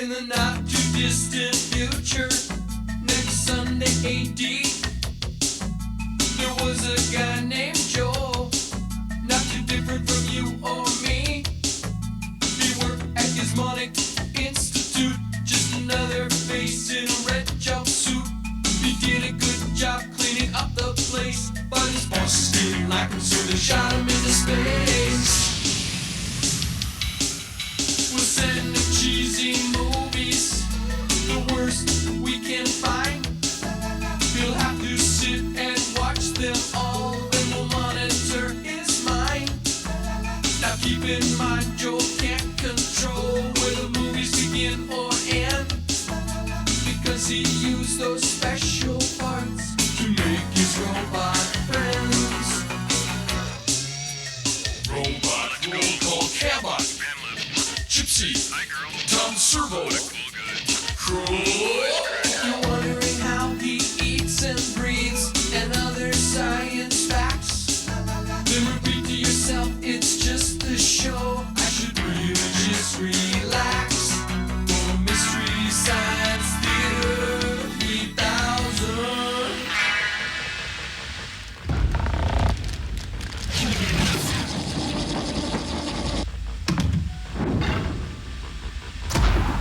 In the not too distant future, next Sunday AD, there was a guy named Joel, not too different from you or me. He worked at Gizmonic Institute, just another face in a red jumpsuit. He did a good job cleaning up the place, but his bosses didn't like him, so they shot him into space. We'll send him cheesy movies, the worst we can find. He'll have to sit and watch them all, then we'll monitor his mind. Now keep in mind, Joel can't control where the movies begin or end, because he used those special parts to make his robot friends. Robot roll call Cabot, Gypsy, Tom Servo, Crow. You're wondering how he eats and breathes and other science facts, then repeat to yourself, it's just the show. I should really just relax. For Mystery Science Theater 3000.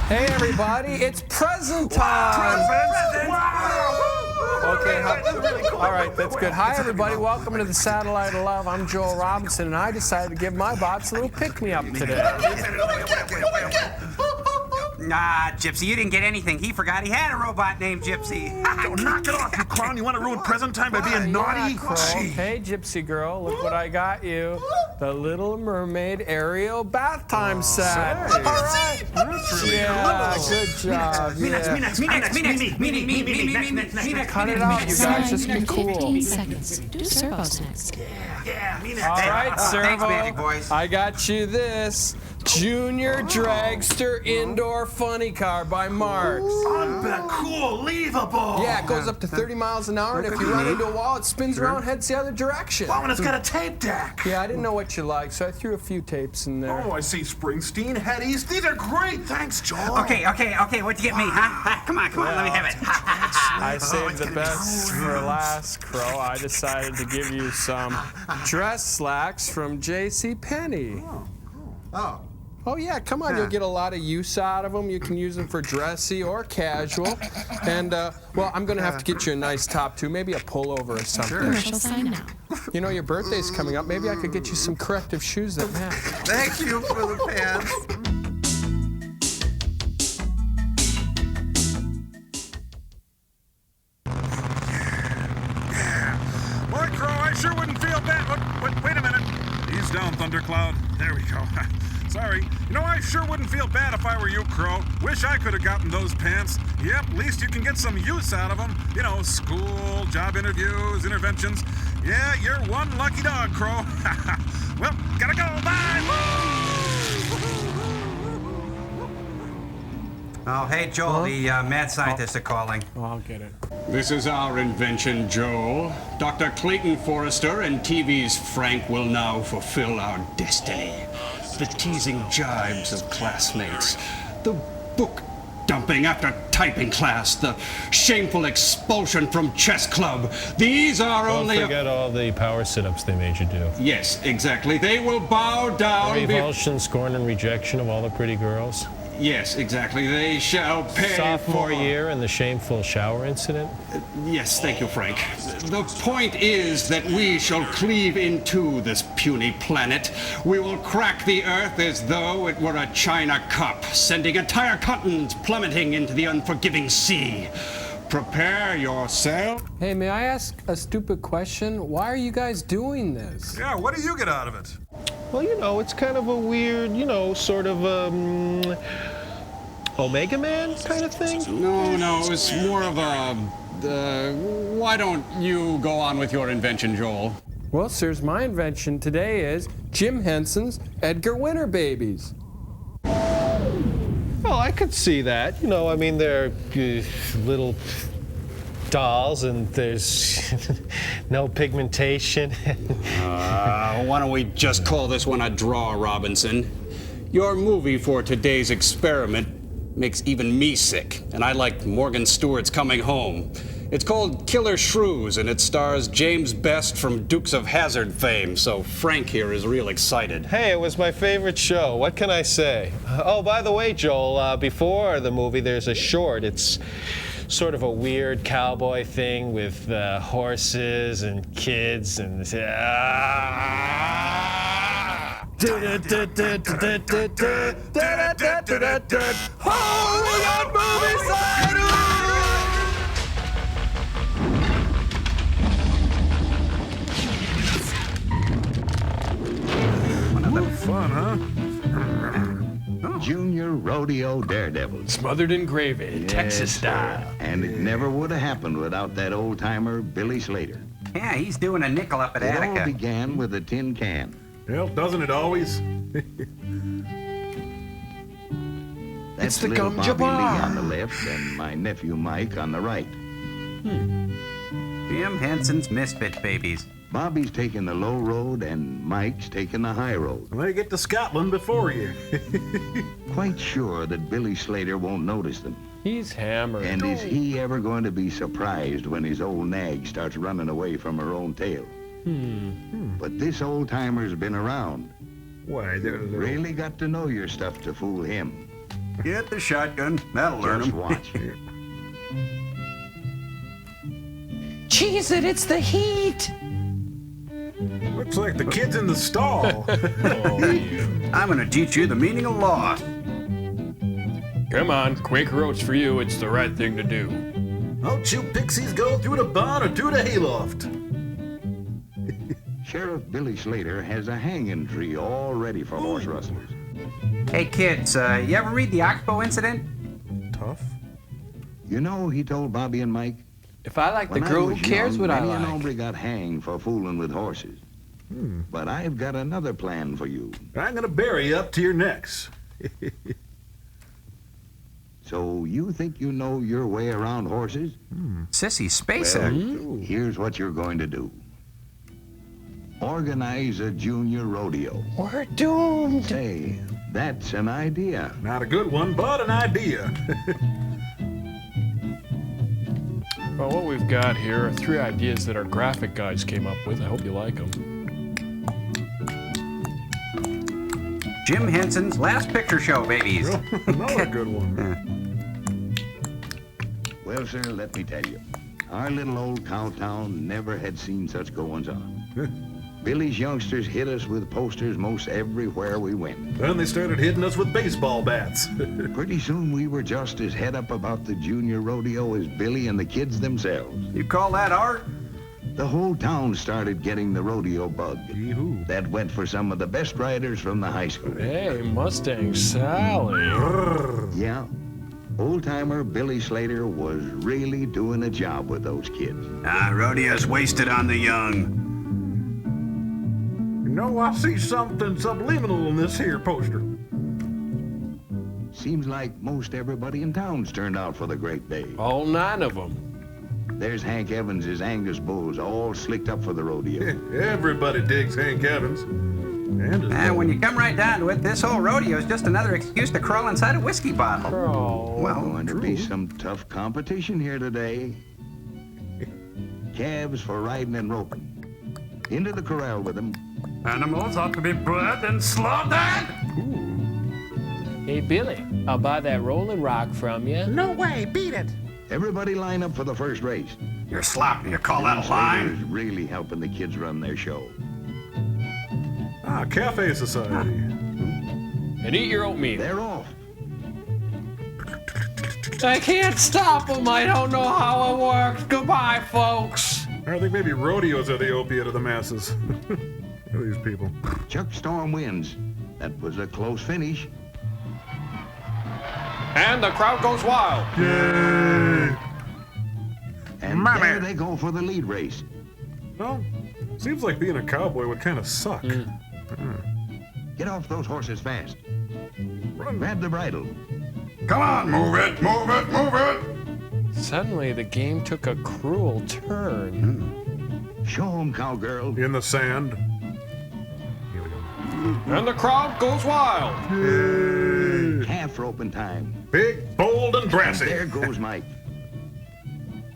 Hey everybody, it's present time! Okay, all right, that's good. Hi everybody, welcome to the Satellite of Love. I'm Joel Robinson, and I decided to give my bots a little pick-me-up today. Nah, Gypsy, you didn't get anything. He forgot he had a robot named Gypsy. Don't knock it off, you clown. You want to ruin present time by being naughty? Crow. Hey, Gypsy girl, look what I got you. The Little Mermaid Ariel bath time set. All right. Yeah, good job. Me next. Cut it out, you guys. Just be cool. 15 seconds. Do Servo's next. Yeah, me next. All right, Servo. Thanks, Magic Boys. I got you this. Junior Dragster Indoor Funny Car by Marx. Unbelievable. Yeah, it goes up to 30 miles an hour, and if you run into a wall, it spins around, heads the other direction. Wow, and it's got a tape deck. Yeah, I didn't know what you liked, so I threw a few tapes in there. Oh, I see Springsteen, Headies. These are great. Thanks, Joel. Okay, what'd you get me, huh? Come on, let me have it. I saved the best for last, Crow. I decided to give you some dress slacks from JCPenney. Oh, yeah, come on. You'll get a lot of use out of them. You can use them for dressy or casual. And, well, I'm going to have to get you a nice top, too. Maybe a pullover or something. Commercial sign now. You know, your birthday's coming up. Maybe I could get you some corrective shoes that match. Thank you for the pants. Boy, Crow, I sure wouldn't feel bad. Wait a minute. Ease down, Thundercloud. There we go. Sorry. You know, I sure wouldn't feel bad if I were you, Crow. Wish I could have gotten those pants. Yep, at least you can get some use out of them. You know, school, job interviews, interventions. Yeah, you're one lucky dog, Crow. Well, gotta go. Bye. Oh, hey, Joel, the mad scientists are calling. Oh, I'll get it. This is our invention, Joel. Dr. Clayton Forrester and TV's Frank will now fulfill our destiny. The teasing jibes of classmates, the book dumping after typing class, the shameful expulsion from chess club. These are only... Don't forget all the power sit-ups they made you do. Yes, exactly. They will bow down... Revulsion, scorn, and rejection of all the pretty girls. Yes, exactly. They shall pay Sophomore for... year and the shameful shower incident. Yes, thank you, Frank. The point is that we shall cleave into this puny planet. We will crack the Earth as though it were a china cup, sending entire continents plummeting into the unforgiving sea. Prepare yourself. Hey, may I ask a stupid question? Why are you guys doing this? Yeah, what do you get out of it? Well, you know, it's kind of a weird, you know, sort of Omega Man kind of thing. No, it's more of a... why don't you go on with your invention, Joel? Well, sirs, my invention today is Jim Henson's Edgar Winter babies. Well, I could see that. You know, I mean, they're little dolls and there's no pigmentation. Why don't we just call this one a draw, Robinson? Your movie for today's experiment makes even me sick, and I like Morgan Stewart's Coming Home. It's called Killer Shrews, and it stars James Best from Dukes of Hazzard fame, so Frank here is real excited. Hey, it was my favorite show. What can I say? Oh, by the way, Joel, before the movie, there's a short. It's sort of a weird cowboy thing with horses and kids and... Hollywood Movie Side! Fun, huh? Junior Rodeo Daredevil. Smothered in gravy, Texas style. And it never would have happened without that old-timer Billy Slater. Yeah, he's doing a nickel up at It all Attica. began with a tin can. Well, doesn't it always? That's the little Gum Bobby Jabbar. Lee on the left and my nephew Mike on the right. Jim Henson's Misfit Babies. Bobby's taking the low road and Mike's taking the high road. They get to Scotland before you. Quite sure that Billy Slater won't notice them. He's hammered. And is he ever going to be surprised when his old nag starts running away from her own tail? But this old-timer's been around. Why, they're little... Really got to know your stuff to fool him. Get the shotgun. That'll learn Just him. watch. Cheese it, it's the heat! Looks like the kid's in the stall. I'm gonna teach you the meaning of law. Come on, Quaker Oats for you, it's the right thing to do. Don't you pixies go through the barn or through the hayloft? Sheriff Billy Slater has a hanging tree all ready for horse rustlers. Hey kids, you ever read the Oxbow incident? Tough. You know, he told Bobby and Mike, If I like the when girl, I who was cares young, what I many an like? hombre got hanged for fooling with horses. But I've got another plan for you. I'm gonna bury you up to your necks. So you think you know your way around horses? Sissy Spacek. Well, here's what you're going to do. Organize a junior rodeo. We're doomed. Hey, that's an idea. Not a good one, but an idea. Well, what we've got here are 3 ideas that our graphic guys came up with. I hope you like them. Jim Henson's Last Picture Show, babies. Another good one. Well, sir, let me tell you. Our little old cow town never had seen such goings-on. Billy's youngsters hit us with posters most everywhere we went. Then they started hitting us with baseball bats. Pretty soon we were just as head up about the junior rodeo as Billy and the kids themselves. You call that art? The whole town started getting the rodeo bug. Yee-hoo. That went for some of the best riders from the high school. Hey, Mustang Sally. Yeah, old-timer Billy Slater was really doing a job with those kids. Rodeo's wasted on the young. You know, I see something subliminal in this here poster. Seems like most everybody in town's turned out for the great day. All 9 of them. There's Hank Evans's Angus bulls all slicked up for the rodeo. Everybody digs Hank Evans. And his When you come right down to it, this whole rodeo is just another excuse to crawl inside a whiskey bottle. Oh, Well, Going to be some tough competition here today. Calves for riding and roping. Into the corral with them. animals ought to be bred and slaughtered. hey, Billy, I'll buy that Rolling Rock from you. No way, beat it. Everybody line up for the first race. You're sloppy, you call that a Slater line? is really helping the kids run their show. Cafe Society. And eat your oatmeal. They're off. I can't stop them. I don't know how it works. Goodbye, folks. I think maybe rodeos are the opiate of the masses. These people. Chuck Storm wins. That was a close finish. And the crowd goes wild. Yay! And there they go for the lead race. Well, seems like being a cowboy would kind of suck. Get off those horses fast. Run. Grab the bridle. Come on, move it, move it, move it. Suddenly, the game took a cruel turn. Show 'em, cowgirl. In the sand. Here we go. And the crowd goes wild. Half roping time. Big, bold, and And brassy. there goes Mike.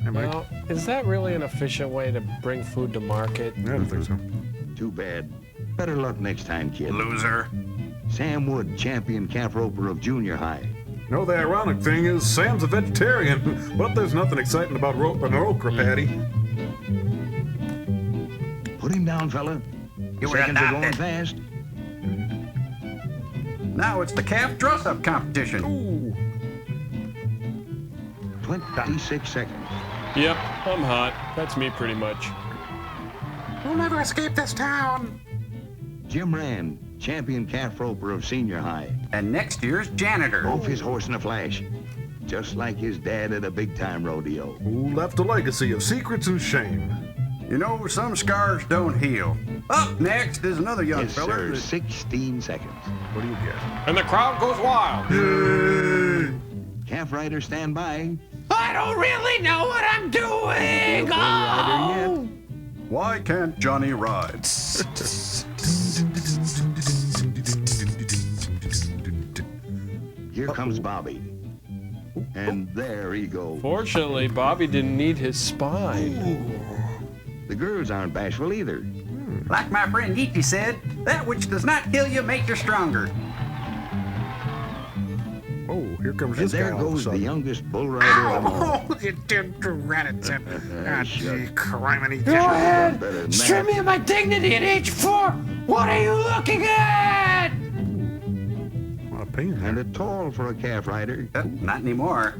Hey, Mike. Well, is that really an efficient way to bring food to market? Yeah, I don't think so. Too bad. Better luck next time, kid. Loser. Sam Wood, champion calf roper of junior high. You know, the ironic thing is Sam's a vegetarian, but there's nothing exciting about roping an okra patty. Put him down, fella. You were Seconds are going adopted. fast. Now it's the calf dress-up competition. 26 seconds. Yep, I'm hot. That's me pretty much. We'll never escape this town. Jim Rand, champion calf roper of senior high. And next year's janitor. Off his horse in a flash. Just like his dad at a big-time rodeo. Who left a legacy of secrets and shame? You know, some scars don't heal. Up next is another young Yes, fella. sir. that- 16 seconds. What do you get? And the crowd goes wild. Calf rider, stand by. I don't really know what I'm doing. Bull rider yet. Why can't Johnny ride? Here comes Bobby. And there he goes. Fortunately, Bobby didn't need his spine. The girls aren't bashful either. Like my friend Nietzsche said, that which does not kill you makes you stronger. Oh, here comes And this guy there all of a goes the sudden. youngest bull rider of them all. Oh, you did rat it. Ah, gee, criminy. Go ahead. Better than that. me of my dignity at age 4. What are you looking at? What a pain. And a tall for a calf rider. Not anymore.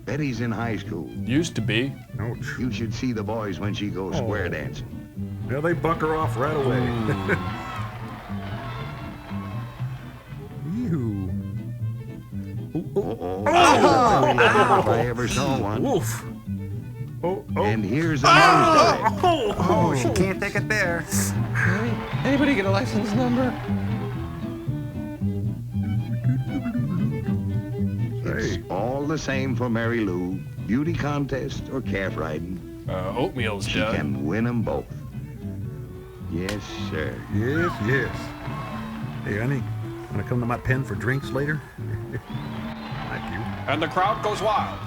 Betty's in high school. Used to be. Ouch. You should see the boys when she goes square dancing. Yeah, they buck her off right away. Ew. Oh, if I ever saw one. Woof. Oh, oh. And here's a nosedive. Oh, she can't take it there. Anybody get a license number? It's all the same for Mary Lou. Beauty contest or calf riding. Oatmeal's She done. can win them both. Yes, sir. Yes, yes. Hey, honey, wanna come to my pen for drinks later? Thank you. And the crowd goes wild.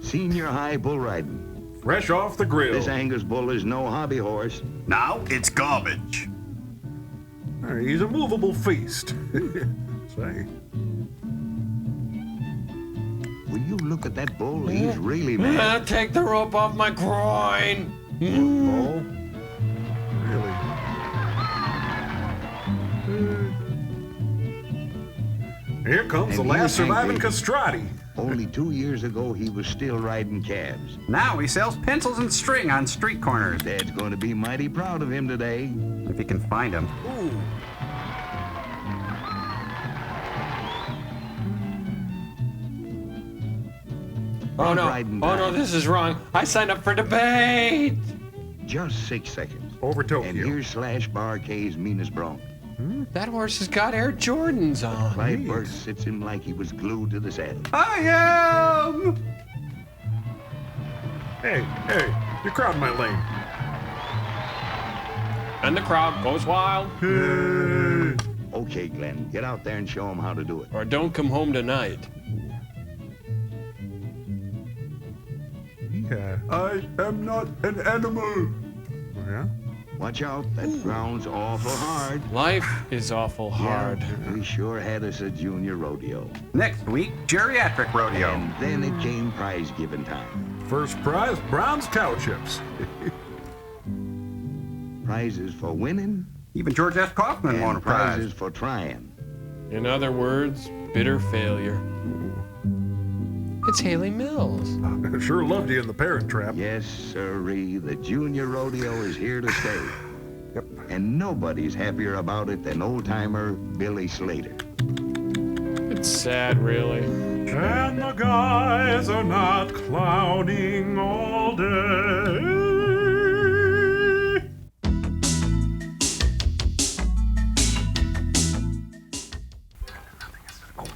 Senior high bull riding. Fresh off the grill. This Angus bull is no hobby horse. Now it's garbage. He's a movable feast. Say. When you look at that bull, he's really mad. Take the rope off my groin. Bull? Really? Here comes the And last here's surviving Hank castrati. Only 2 years ago, he was still riding calves. Now he sells pencils and string on street corners. Dad's going to be mighty proud of him today. If he can find him. Ooh. Oh no. Riding Oh no, time. this is wrong. I signed up for debate. Just 6 seconds. Over And Tokyo. here's Slash Bar K's meanest bronc. That horse has got Air Jordans on. Clyde Burt sits him like he was glued to the saddle. I am! Hey, you're crowding my lane. And the crowd goes wild. Okay, Glenn, get out there and show him how to do it. Or don't come home tonight. Yeah. I am not an animal. Yeah? Watch out, that ground's awful hard. Life is awful hard. We sure had us a junior rodeo. Next week, geriatric rodeo. And then it came prize giving time. First prize, Brown's cow chips. Prizes for winning Even George S. Kaufman won a and prize. prizes for trying. In other words, bitter failure. It's Haley Mills. Sure loved you in the Parent Trap. Yes, sirree, the junior rodeo is here to stay. Yep. And nobody's happier about it than old-timer Billy Slater. It's sad, really. And the guys are not clowning all day.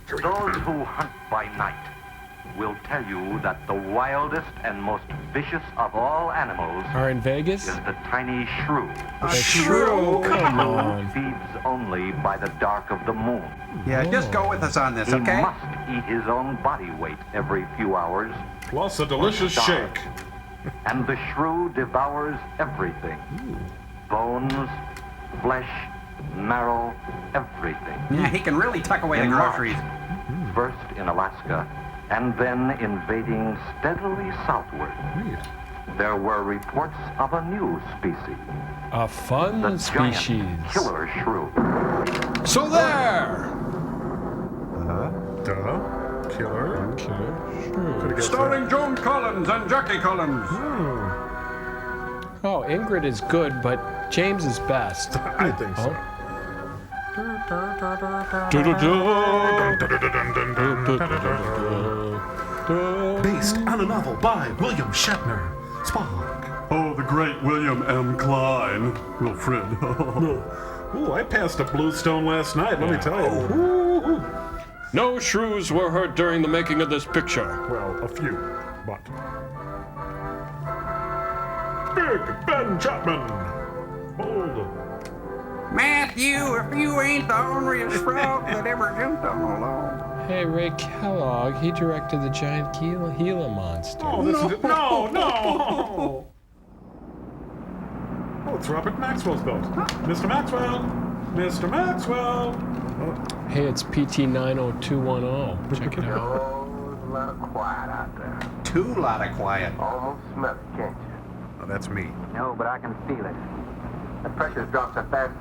To those who hunt by night, will tell you that the wildest and most vicious of all animals Are in Vegas? is the tiny shrew. A shrew? Come on. Feeds only by the dark of the moon. Yeah, just go with us on this, He okay? must eat his own body weight every few hours. Plus a delicious shake. And the shrew devours everything. Bones, flesh, marrow, everything. Yeah, he can really tuck away the In groceries. March, first in Alaska, and then invading steadily southward. There were reports of a new species. A fun The species. giant killer shrew. So there! Killer. Sure. Starring Joan Collins and Jackie Collins. Oh, Ingrid is good, but James is best. I think so. Based on a novel by William Shatner. Spock. Oh, the great William M. Klein. Wilfred. Ooh, I passed a Bluestone last night, let me tell you. Ooh. No shrews were hurt during the making of this picture. Well, a few, but... Big Ben Chapman! Hold. Matthew, if you ain't the orneriest frog that ever jumped on a log. Hey, Ray Kellogg, he directed the giant Gila monster. Oh, this is it. No! Oh, it's Robert Maxwell's boat. Mr. Maxwell! Mr. Maxwell! Oh. Hey, it's PT 90210. Check it out. Oh, there's a lot of quiet out there. Too lot of quiet. Almost smell it, can't you? Oh, that's me. No, but I can feel it. The pressure's dropped so fast,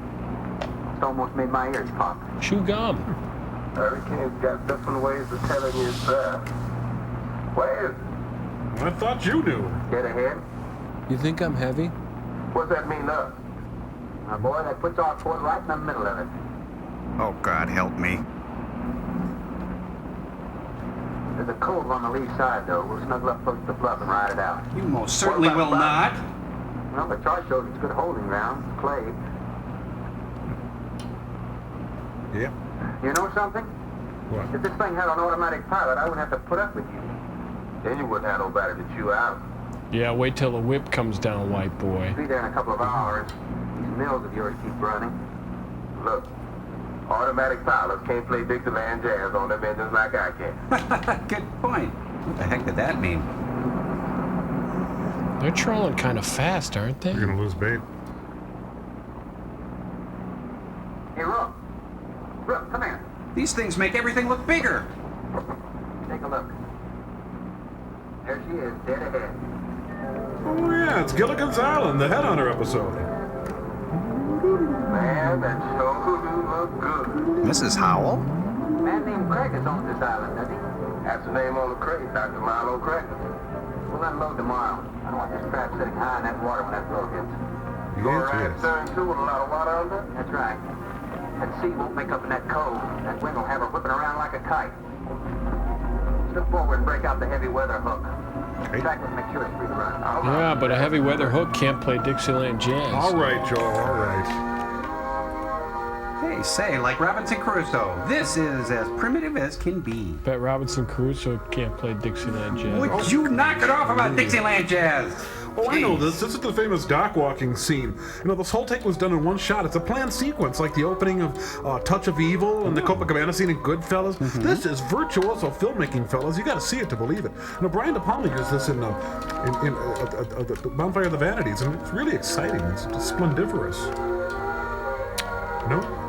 it's almost made my ears pop. Chew gum. Hurricane's got different ways of telling you stuff. Where is it? I thought you knew. Get ahead. You think I'm heavy? What's that mean, up? Now, boy, that puts our port right in the middle of it. Oh, God, help me. There's a cove on the lee side, though. We'll snuggle up close to the bluff and ride it out. You most certainly will not. Well, the chart shows it's good holding ground. Clay. Yeah. You know something? What? If this thing had an automatic pilot, I wouldn't have to put up with you. Then you wouldn't have nobody to chew out. Yeah, wait till the whip comes down, white boy. Be there in a couple of hours. These mills of yours keep running. Look, automatic pilots can't play Dixieland jazz on them engines like I can. Good point. What the heck did that mean? They're trolling kind of fast, aren't they? You're gonna lose bait. Hey, Rook. Rook, come here. These things make everything look bigger. Take a look. There she is, dead ahead. Oh, yeah, it's Gilligan's Island, the Headhunter episode. Man, that sure do look good. Mrs. Howell? A man named Craig is on this island, does he? That's the name on the crate, Dr. Milo Craig. We'll unload tomorrow. I don't want this crab sitting high in that water when that float hits. Yes, Go right yes. stern too with a lot of water under? That's right. That sea won't make up in that cove. That wind will have her whipping around like a kite. Slip forward and break out the heavy weather hook. Track it and make sure it's free to run. Yeah, but a heavy weather hook can't play Dixieland jazz. All right, Joel, all right. Hey, say, like Robinson Crusoe, this is as primitive as can be. Bet Robinson Crusoe can't play Dixieland jazz. Would you knock it off about Dixieland jazz? Oh, I know this. This is the famous dock walking scene. You know, this whole take was done in one shot. It's a planned sequence, like the opening of Touch of Evil and the Copacabana scene in Goodfellas. This is virtuoso filmmaking, fellas. You got to see it to believe it. You know, Brian De Palma used this in the Bonfire of the Vanities, and it's really exciting. It's splendiferous. No?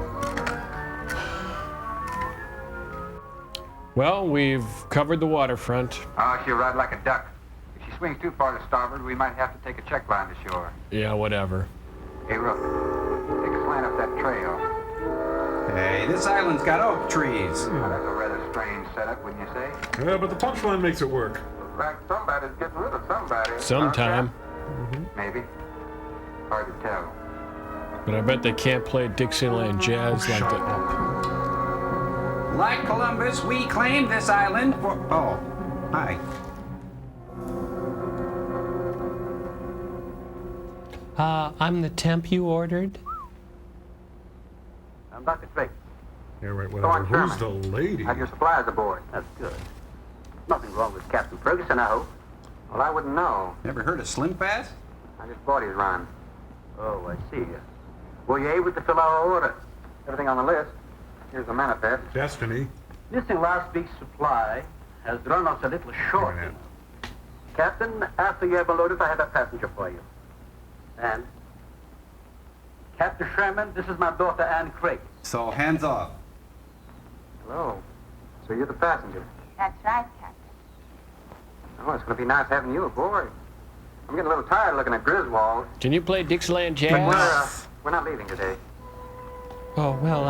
Well, we've covered the waterfront. Oh, she'll ride like a duck. If she swings too far to starboard, we might have to take a check line to shore. Yeah, whatever. Hey, Rook, take a slant up that trail. Hey, this island's got oak trees. Now, that's a rather strange setup, wouldn't you say? Yeah, but the punchline makes it work. Looks like somebody's getting rid of somebody. Sometime. Maybe. Hard to tell. But I bet they can't play Dixieland jazz like that. Like Columbus, we claimed this island for... Oh, hi. I'm the temp you ordered. I'm Dr. Drake. Yeah, right, Thorne whatever. Who's Sherman. the lady? Have your supplies aboard. That's good. Nothing wrong with Captain Ferguson, I hope. Well, I wouldn't know. Never heard of Slim Fast? I just bought his run. Oh, I see. Were you able to fill our order? Everything on the list. Here's the manifest. Destiny. Missing last week's supply has run us a little short. Captain, after you have loaded, I have a passenger for you. And Captain Sherman, this is my daughter, Anne Craig. So, hands off. Hello. So you're the passenger? That's right, Captain. Oh, it's going to be nice having you aboard. I'm getting a little tired looking at Griswold. Can you play Dixieland Jazz? But we're not leaving today. Oh, well,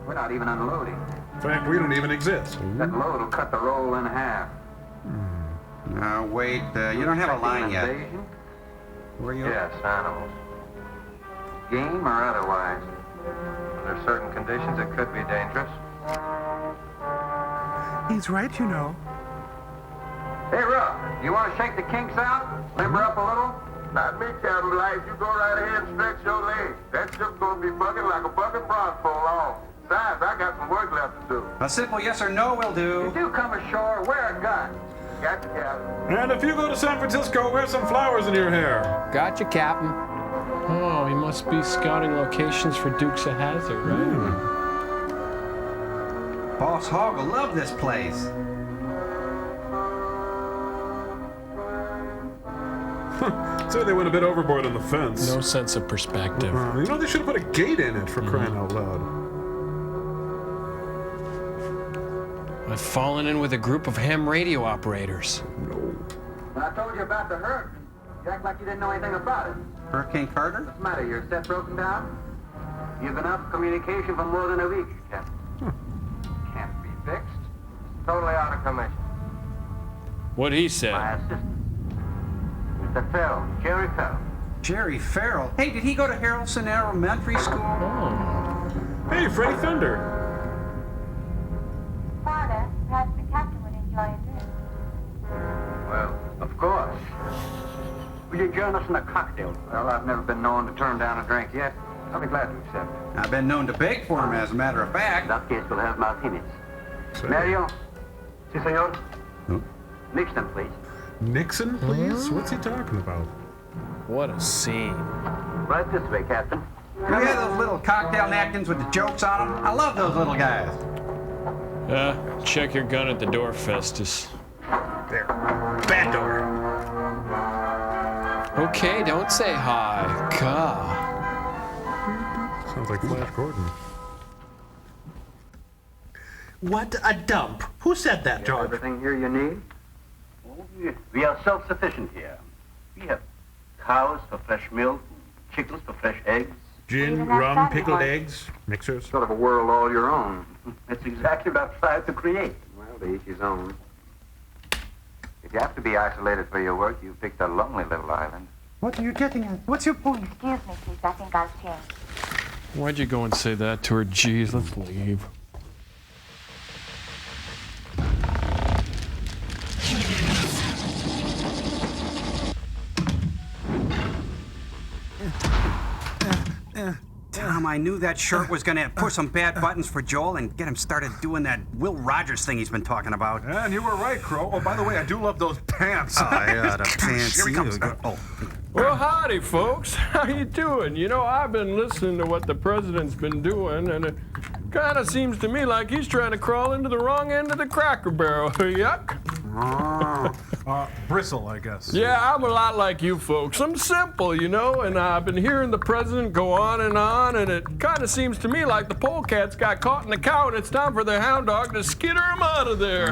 We're not even unloading. In fact, we don't even exist. That load will cut the roll in half. Now, wait, you don't have a line yet. Invasion? Were you? Yes, animals. Game or otherwise. Under certain conditions, it could be dangerous. He's right, you know. Hey, Ruff, you want to shake the kinks out? Limber up a little? Not me, Captain Life. You go right ahead and stretch your legs. That ship's gonna be bucking like a bucking bronze pole long. Besides, I got some work left to do. A simple yes or no will do. You do come ashore, wear a gun. Gotcha, Captain. And if you go to San Francisco, wear some flowers in your hair. Gotcha, Captain. Oh, he must be scouting locations for Dukes of Hazzard, right? Boss Hogg will love this place. So they went a bit overboard on the fence. No sense of perspective. You know, they should have put a gate in it for crying out loud. I've fallen in with a group of ham radio operators. When I told you about the hurricane, you act like you didn't know anything about it. Hurricane Carter? What's the matter? Your set broken down? You've been out of communication for more than a week, Captain. Can't be fixed. Totally out of commission. What'd he say? My assistant. Mr. Farrell, Jerry Farrell. Jerry Farrell? Hey, did he go to Harrelson Elementary School? Oh. Hey, Freddie Thunder. Father, perhaps the captain would enjoy a drink. Well, of course. Would you join us in a cocktail? Well, I've never been known to turn down a drink yet. I'll be glad to accept it. I've been known to beg for him, as a matter of fact. In that case, we'll have martinis. Mario? Si, senor? Nixon, please. Nixon, please? What's he talking about? What a scene. Right this way, Captain. You have those little cocktail napkins with the jokes on them? I love those little guys. Check your gun at the door, Festus. There. Bad door. Okay, don't say hi. God. Sounds like Flash Gordon. What a dump. Who said that, John? Everything here you need? We are self-sufficient here. We have cows for fresh milk, chickens for fresh eggs. Gin, rum, pickled eggs, mixers. Sort of a world all your own. That's exactly what I've tried to create. Well, to each his own. If you have to be isolated for your work, you've picked a lonely little island. What are you getting at? What's your point? Excuse me, please. I think I'll change. Why'd you go and say that to her? Jeez, let's leave. Tom, I knew that shirt was going to push some bad buttons for Joel and get him started doing that Will Rogers thing he's been talking about. And you were right, Crow. Oh, by the way, I do love those pants. Oh, yeah, the pants. Here he comes. Oh. Well, howdy, folks. How you doing? You know, I've been listening to what the president's been doing, and it kind of seems to me like he's trying to crawl into the wrong end of the Cracker Barrel. Yuck. Bristle, I guess. Yeah, I'm a lot like you folks. I'm simple, you know, and I've been hearing the president go on, and it kind of seems to me like the polecats got caught in the cow, and it's time for the hound dog to skitter him out of there.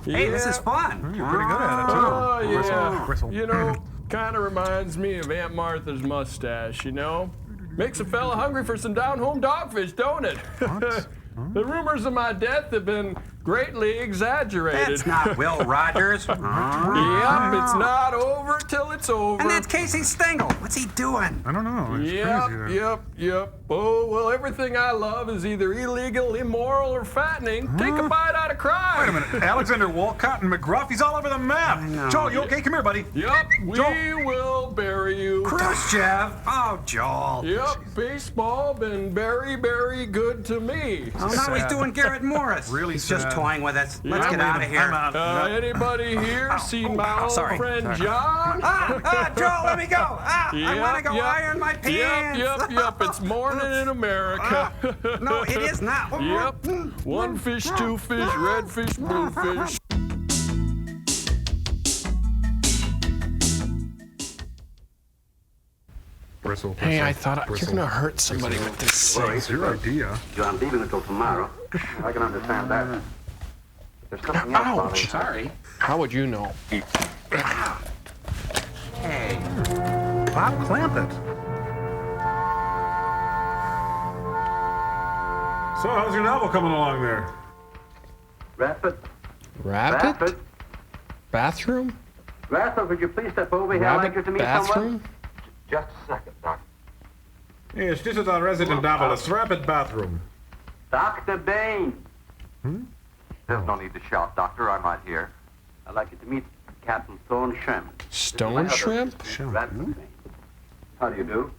Hey, this is fun. You're pretty good at it, too. Oh, yeah. Bristle. You know, kind of reminds me of Aunt Martha's mustache, you know? Makes a fella hungry for some down-home dogfish, don't it? The rumors of my death have been greatly exaggerated. That's not Will Rogers. Yep, it's not over till it's over. And that's Casey Stengel. What's he doing? I don't know. It's crazy. Yep. Oh, well, everything I love is either illegal, immoral, or fattening. Take a bite out of crime. Wait a minute. Alexander Wolcott and McGruff, he's all over the map. Joel, you okay? Come here, buddy. Yep, we will bury you. Khrushchev. Oh, Joel. Yep, baseball been very, very good to me. Oh, now he's doing Garrett Morris. Really he's sad. just toying with us. Let's Yeah, get out of here. I'm out. Anybody here seen my old friend John? Joel, let me go. I want to go iron my pants. Yep. It's morning in America. No, it is not. Yep. One fish, two fish, red fish, blue fish. Hey, I thought you're gonna hurt somebody with this thing. It's your idea. I'm leaving until tomorrow. I can understand that. There's something else. Ouch! Sorry. How would you know? Hey. Bob Clampett. So, how's your novel coming along there? Radford? Rabbit? Bathroom? Radford, would you please step over here? I'd like you to meet someone. Bathroom? Just a second, Doctor. Yes, this is our resident novelist, Rapid Bathroom. Dr. Bain. There's no need to shout, Doctor. I'm right here. I'd like you to meet Captain Stone Sherman. Stone Shrimp? Radford Bain. How do you do?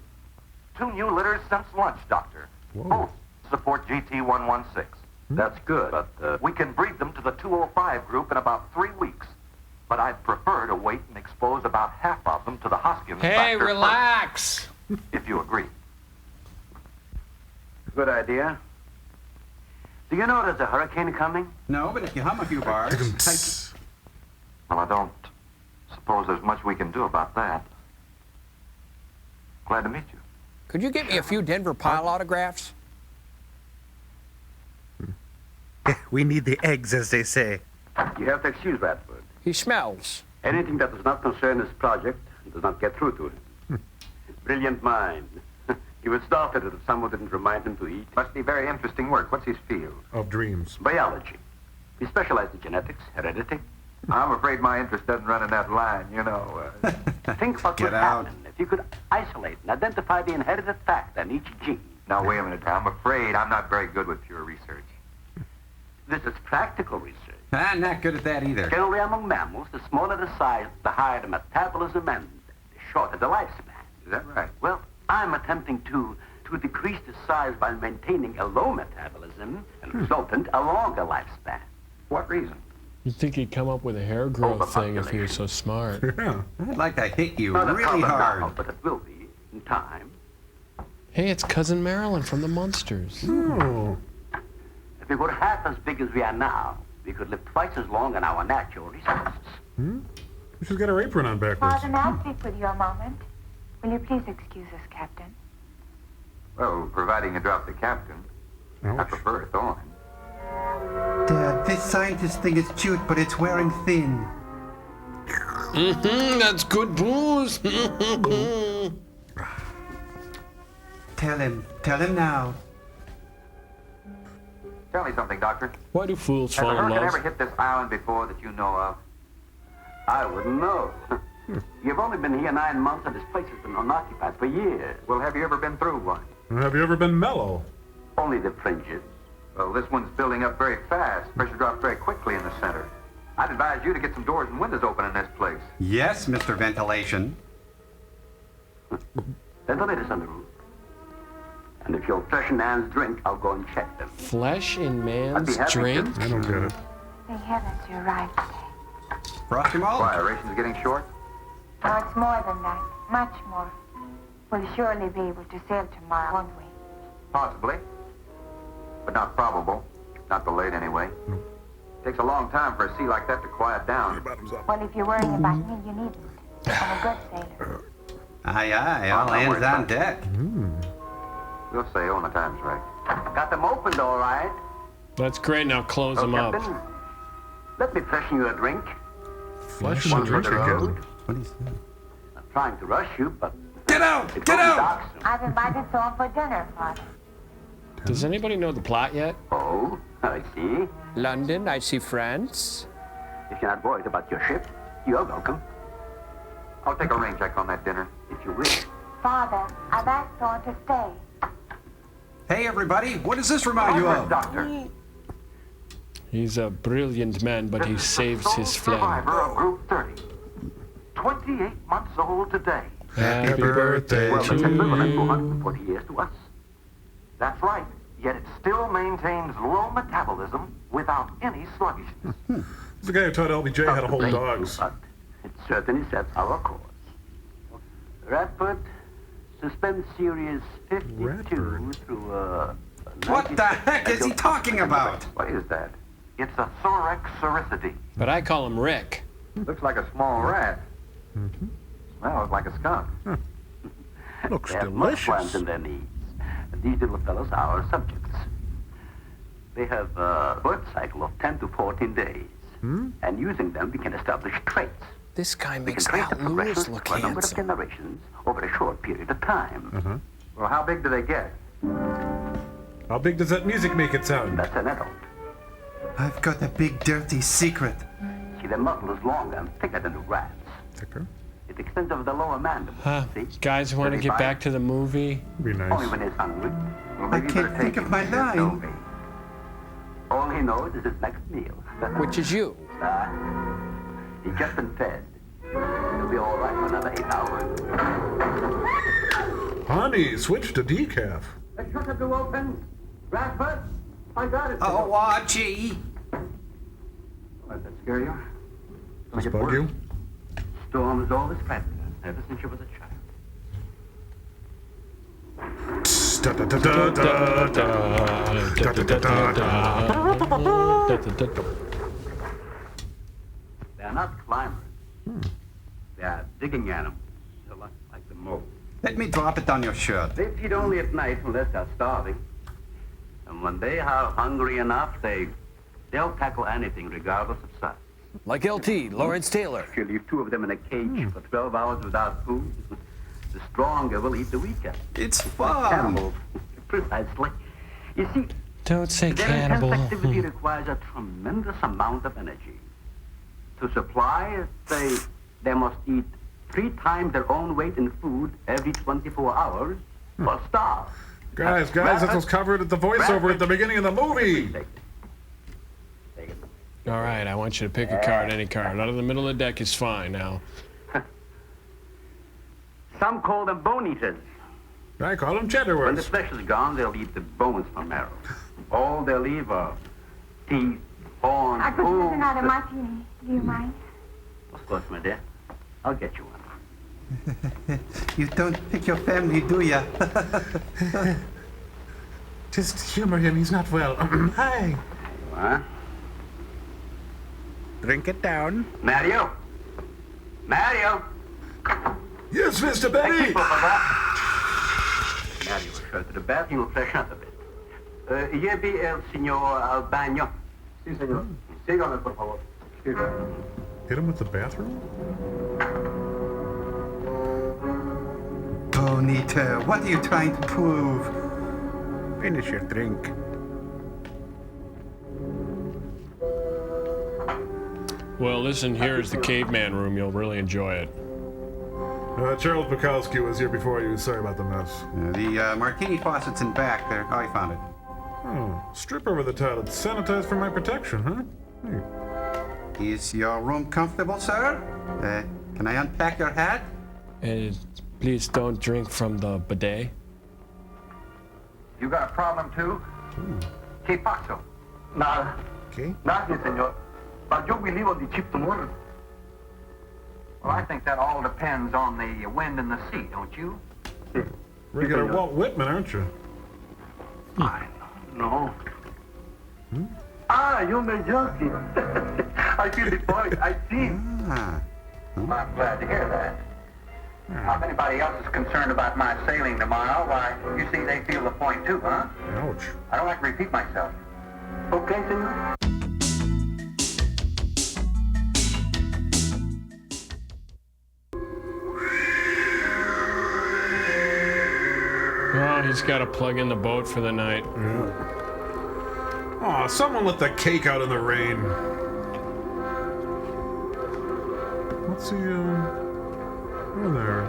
2 new litters since lunch, Doctor. Both support GT116. That's good. But we can breed them to the 205 group in about 3 weeks. But I'd prefer to wait and expose about half of them to the Hoskins Hey, factor relax. first, if you agree. Good idea. Do you know there's a hurricane coming? No, but if you hum a few bars. Well, I don't suppose there's much we can do about that. Glad to meet you. Could you get me a few Denver Pile autographs? We need the eggs, as they say. You have to excuse Radford. He smells. Anything that does not concern this project does not get through to him. Brilliant mind. He would start it if someone didn't remind him to eat. Must be very interesting work. What's his field? Of dreams. Biology. He specialized in genetics, heredity. I'm afraid my interest doesn't run in that line, you know. Think what would happen if you could isolate and identify the inherited factor in each gene. Now, wait a minute. I'm afraid I'm not very good with pure research. This is practical research. I'm not good at that either. Generally, among mammals, the smaller the size, the higher the metabolism and the shorter the lifespan. Is that right? Well, I'm attempting to decrease the size by maintaining a low metabolism and resultant a longer lifespan. What reason? You'd think he'd come up with a hair growth thing if he was so smart. Yeah. I'd like to hit you Not a really problem hard. now, but it will be in time. Hey, it's Cousin Marilyn from the Munsters. If we were half as big as we are now, we could live twice as long on our natural resources. She's got her apron on backwards. Father, may I speak with you a moment? Will you please excuse us, Captain? Well, providing you drop the captain, I prefer a thorn. Dad, this scientist thing is cute, but it's wearing thin. That's good booze. Tell him now. Tell me something, Doctor. Why do fools Has a fall in hurricane love? ever hit this island before that you know of? I wouldn't know. You've only been here 9 months, and this place has been unoccupied for years. Well, have you ever been through one? Have you ever been mellow? Only the fringes. Well, this one's building up very fast. Pressure drops very quickly in the center. I'd advise you to get some doors and windows open in this place. Yes, Mr. Ventilation. Ventilators on the roof. And if you'll flesh and man's drink, I'll go and check them. Flesh in man's happy to. drink? I don't get it. Thank heavens you're right today. Frosty Malt? Why, ration's getting short? No, it's more than that. Much more. We'll surely be able to sail tomorrow, won't we? Possibly. But not probable. Not delayed anyway. Takes a long time for a sea like that to quiet down. Well, if you're worrying about me, you needn't. I'm a good sailor. Aye, aye, all hands on deck. We'll say when the time's right. Got them opened, all right. That's great. Now close them up. Captain, let me freshen you a drink. Flesh One and for drink the road. again. What is that? I'm trying to rush you, but... Get out! it Get won't be out! dark soon. I've invited someone for dinner, Father. Does anybody know the plot yet? Oh? I see. London, I see France. If you're not worried about your ship, you're welcome. I'll take a rain check on that dinner. If you wish. Father, I've asked Dawn to stay. Hey, everybody, what does this remind you of? Doctor. He's a brilliant man, but he saves his phlegm. Survivor of Group 30. 28 months old today. Happy birthday Well, to that's equivalent to you. 140 years to us. That's right. Yet it still maintains low metabolism without any sluggishness. It's the guy who taught LBJ how to hold dogs. But it certainly sets our course. Radford, suspend series 52 through, What the heck is he talking about? What is that? It's a Thorax cericidae. But I call him Rick. Looks like a small rat. Smells like a skunk. Looks They have much plans delicious. in their needs. These little fellows are our subjects. They have a birth cycle of 10 to 14 days. And using them, we can establish traits. This guy We can makes trace Al the progression Lewis look for a number of handsome. generations over a short period of time. Well, how big do they get? How big does that music make it sound? That's an adult. I've got a big dirty secret. See, their muzzle is longer and thicker than the rats. Thicker? It extends over the lower mandible. See? Guys, want to get back to the movie? Be Only nice. when he's hungry. Well, I maybe you can't better think take of my it. There's no line. bait. All he knows is his next meal. Which is you. He's just been fed. He'll be all right for another 8 hours. Honey, switch to decaf. The shutter blew open. Radford, I got it. Oh, Archie. What, that scare you? Does this bug you? Storm has always frightened her, ever since she was a child. Da, da, da, da, da, da, da, da, da, da. They're not climbers. They are digging animals, like the mole. Let me drop it on your shirt. They feed only at night unless they're starving. And when they are hungry enough, they'll tackle anything regardless of size. Like LT, Lawrence Taylor. If you leave 2 of them in a cage for 12 hours without food, the stronger will eat the weaker. It's fun. Cannibals, precisely. You see, Don't say their cannibal. intense activity requires a tremendous amount of energy. To supply, they must eat 3 times their own weight in food every 24 hours or starve. Guys, this was covered at the voiceover at the beginning of the movie. All right, I want you to pick a card, any card. Out of the middle of the deck is fine now. Some call them bone eaters. I call them When the cheddarwoods. flesh is gone, they'll eat the bones from marrow. All they'll leave are teeth, horns, I could use hooves. another martini. Do you mind? Of course, my dear. I'll get you one. You don't pick your family, do ya? Just humor him, he's not well. Hi. Huh? Drink it down. Mario? Mario? Yes, Mr. Thank Benny. you for that. Mario was shut to the bathroom will freshen up a bit. Yebi el signor al baño. Sí, señor. Sígame, por favor. Excuse me. Hit him with the bathroom? Bonita, what are you trying to prove? Finish your drink. Well, listen, here is the caveman room. You'll really enjoy it. Charles Bukowski was here before you. Sorry about the mess. The martini faucet's in back there. Oh, I found it. Oh, strip over the toilet. Sanitized for my protection, huh? Hey. Is your room comfortable, sir? Can I unpack your hat? And please don't drink from the bidet. You got a problem too? ¿Qué pasó? Nada. Okay. Nadie, señor. But yo vivo de chip tomorrow. Well, I think that all depends on the wind and the sea, don't you? Regular Walt Whitman, aren't you? I don't know. Ah, you're my junkie. I feel the point. I see. Ah. Well, I'm glad to hear that. Now, if anybody else is concerned about my sailing tomorrow, why, you see they feel the point too, huh? Ouch. I don't like to repeat myself. Okay, senor? Oh, he's got to plug in the boat for the night. Aw, someone let the cake out in the rain. What's he, oh, there.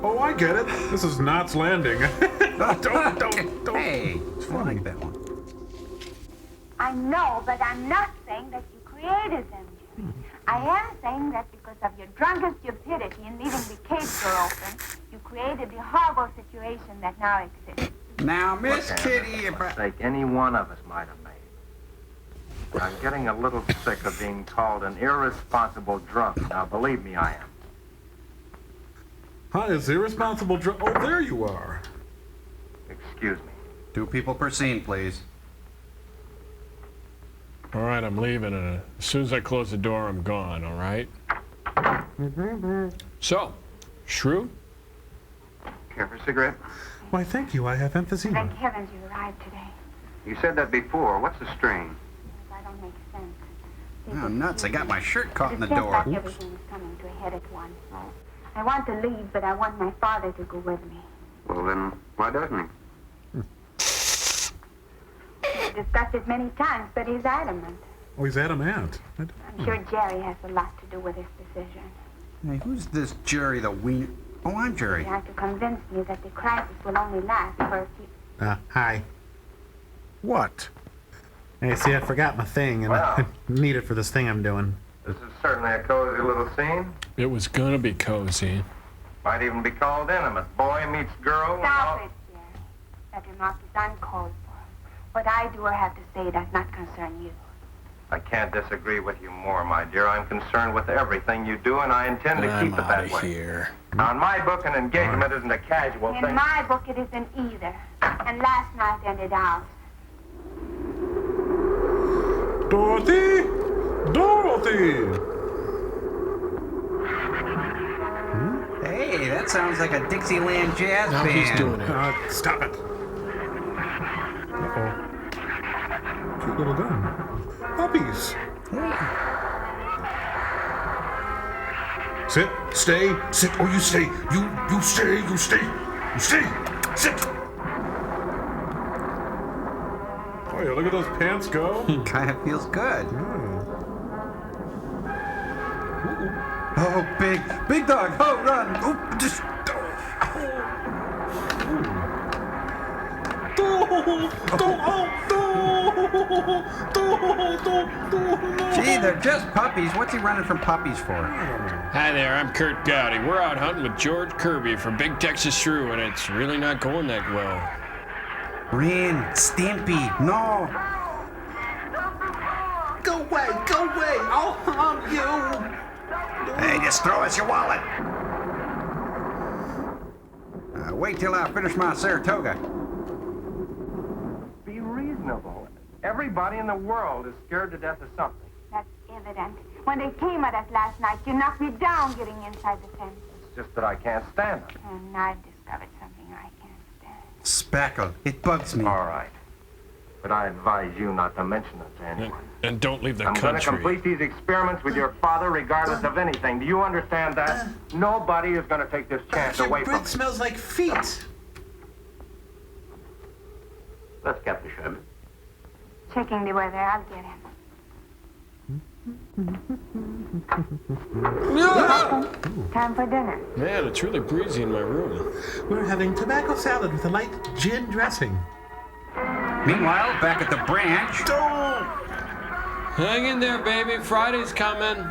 Oh, I get it. This is Knots Landing. Don't. Hey, I like that one. I know, but I'm not saying that you created them, Jerry. I am saying that because of your drunken stupidity in leaving the cage door open, you created the horrible situation that now exists. Now, Miss Kitty, if I... Mistake any one of us might have made. I'm getting a little sick of being called an irresponsible drunk. Now, believe me, I am. Hi, is irresponsible drunk? Oh, there you are. Excuse me. 2 people per scene, please. All right, I'm leaving. And as soon as I close the door, I'm gone, all right? So, Shrew? Care for a cigarette? Why, thank you. I have emphysema. Thank heavens you arrived today. You said that before. What's the strain? I don't make sense. Oh, nuts. I got my shirt caught in the It seems door. like everything is coming to a head at once. I want to leave, but I want my father to go with me. Well, then, why doesn't he? We've discussed it many times, but he's adamant. Oh, he's adamant. I'm sure Jerry has a lot to do with his decision. Hey, who's this Jerry the Wiener? Oh, I'm Jerry. He has to convince me that the crisis will only last for a few... Hi. What? Hey, see, I forgot my thing, and I need it for this thing I'm doing. This is certainly a cozy little scene. It was gonna be cozy. Might even be called intimate. Boy meets girl. Stop it, Jerry. That remark is uncalled for. What I do or have to say does not concern you. I can't disagree with you more, my dear. I'm concerned with everything you do, and I intend to keep it that way. Here. Now, in my book, an engagement isn't a casual In thing. my book, it isn't either. And last night ended ours. Dorothy! Dorothy! Hey, that sounds like a Dixieland jazz Now band. he's doing it. Stop it. Uh-oh. Cute little gun. Puppies. Sit, stay, sit. Oh, you stay. You stay, you stay. You stay. Sit. Oh, yeah, look at those pants go. Kind of feels good. Oh, big dog. Oh, run. Oh, just... Gee, they're just puppies. What's he running from puppies for? Hi there, I'm Kurt Gowdy. We're out hunting with George Kirby for Big Texas Shrew, and it's really not going that well. Ren, Stimpy, no. Go away! I'll harm you! Hey, just throw us your wallet. Wait till I finish my Saratoga. Be reasonable. Everybody in the world is scared to death of something. That's evident. When they came at us last night, you knocked me down getting inside the fence. It's just that I can't stand them. And I've discovered something I can't stand. Spackle, it bugs me. All right. But I advise you not to mention it to anyone. And don't leave the I'm going to country. complete these experiments with your father regardless of anything. Do you understand that? Nobody is going to take this chance away from me. Breath smells like feet. Let's get the Sherman. Checking the weather, I'll get him. Time for dinner. Man, it's really breezy in my room. We're having tobacco salad with a light gin dressing. Meanwhile, back at the branch. Hang in there, baby. Friday's coming.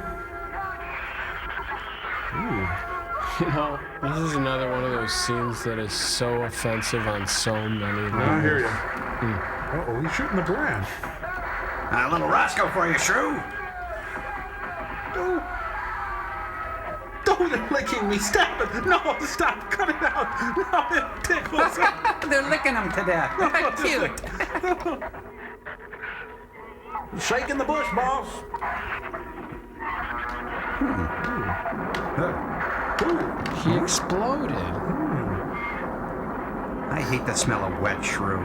You know, this is another one of those scenes that is so offensive on so many levels. I hear you. Uh-oh, he's shooting the branch. A little Roscoe for you, Shrew. Don't, you're licking me. Stop it. No, stop. Cut it out. No, it tickles. They're licking him to death. Cute. Shaking the bush, boss. He exploded. I hate the smell of wet Shrew.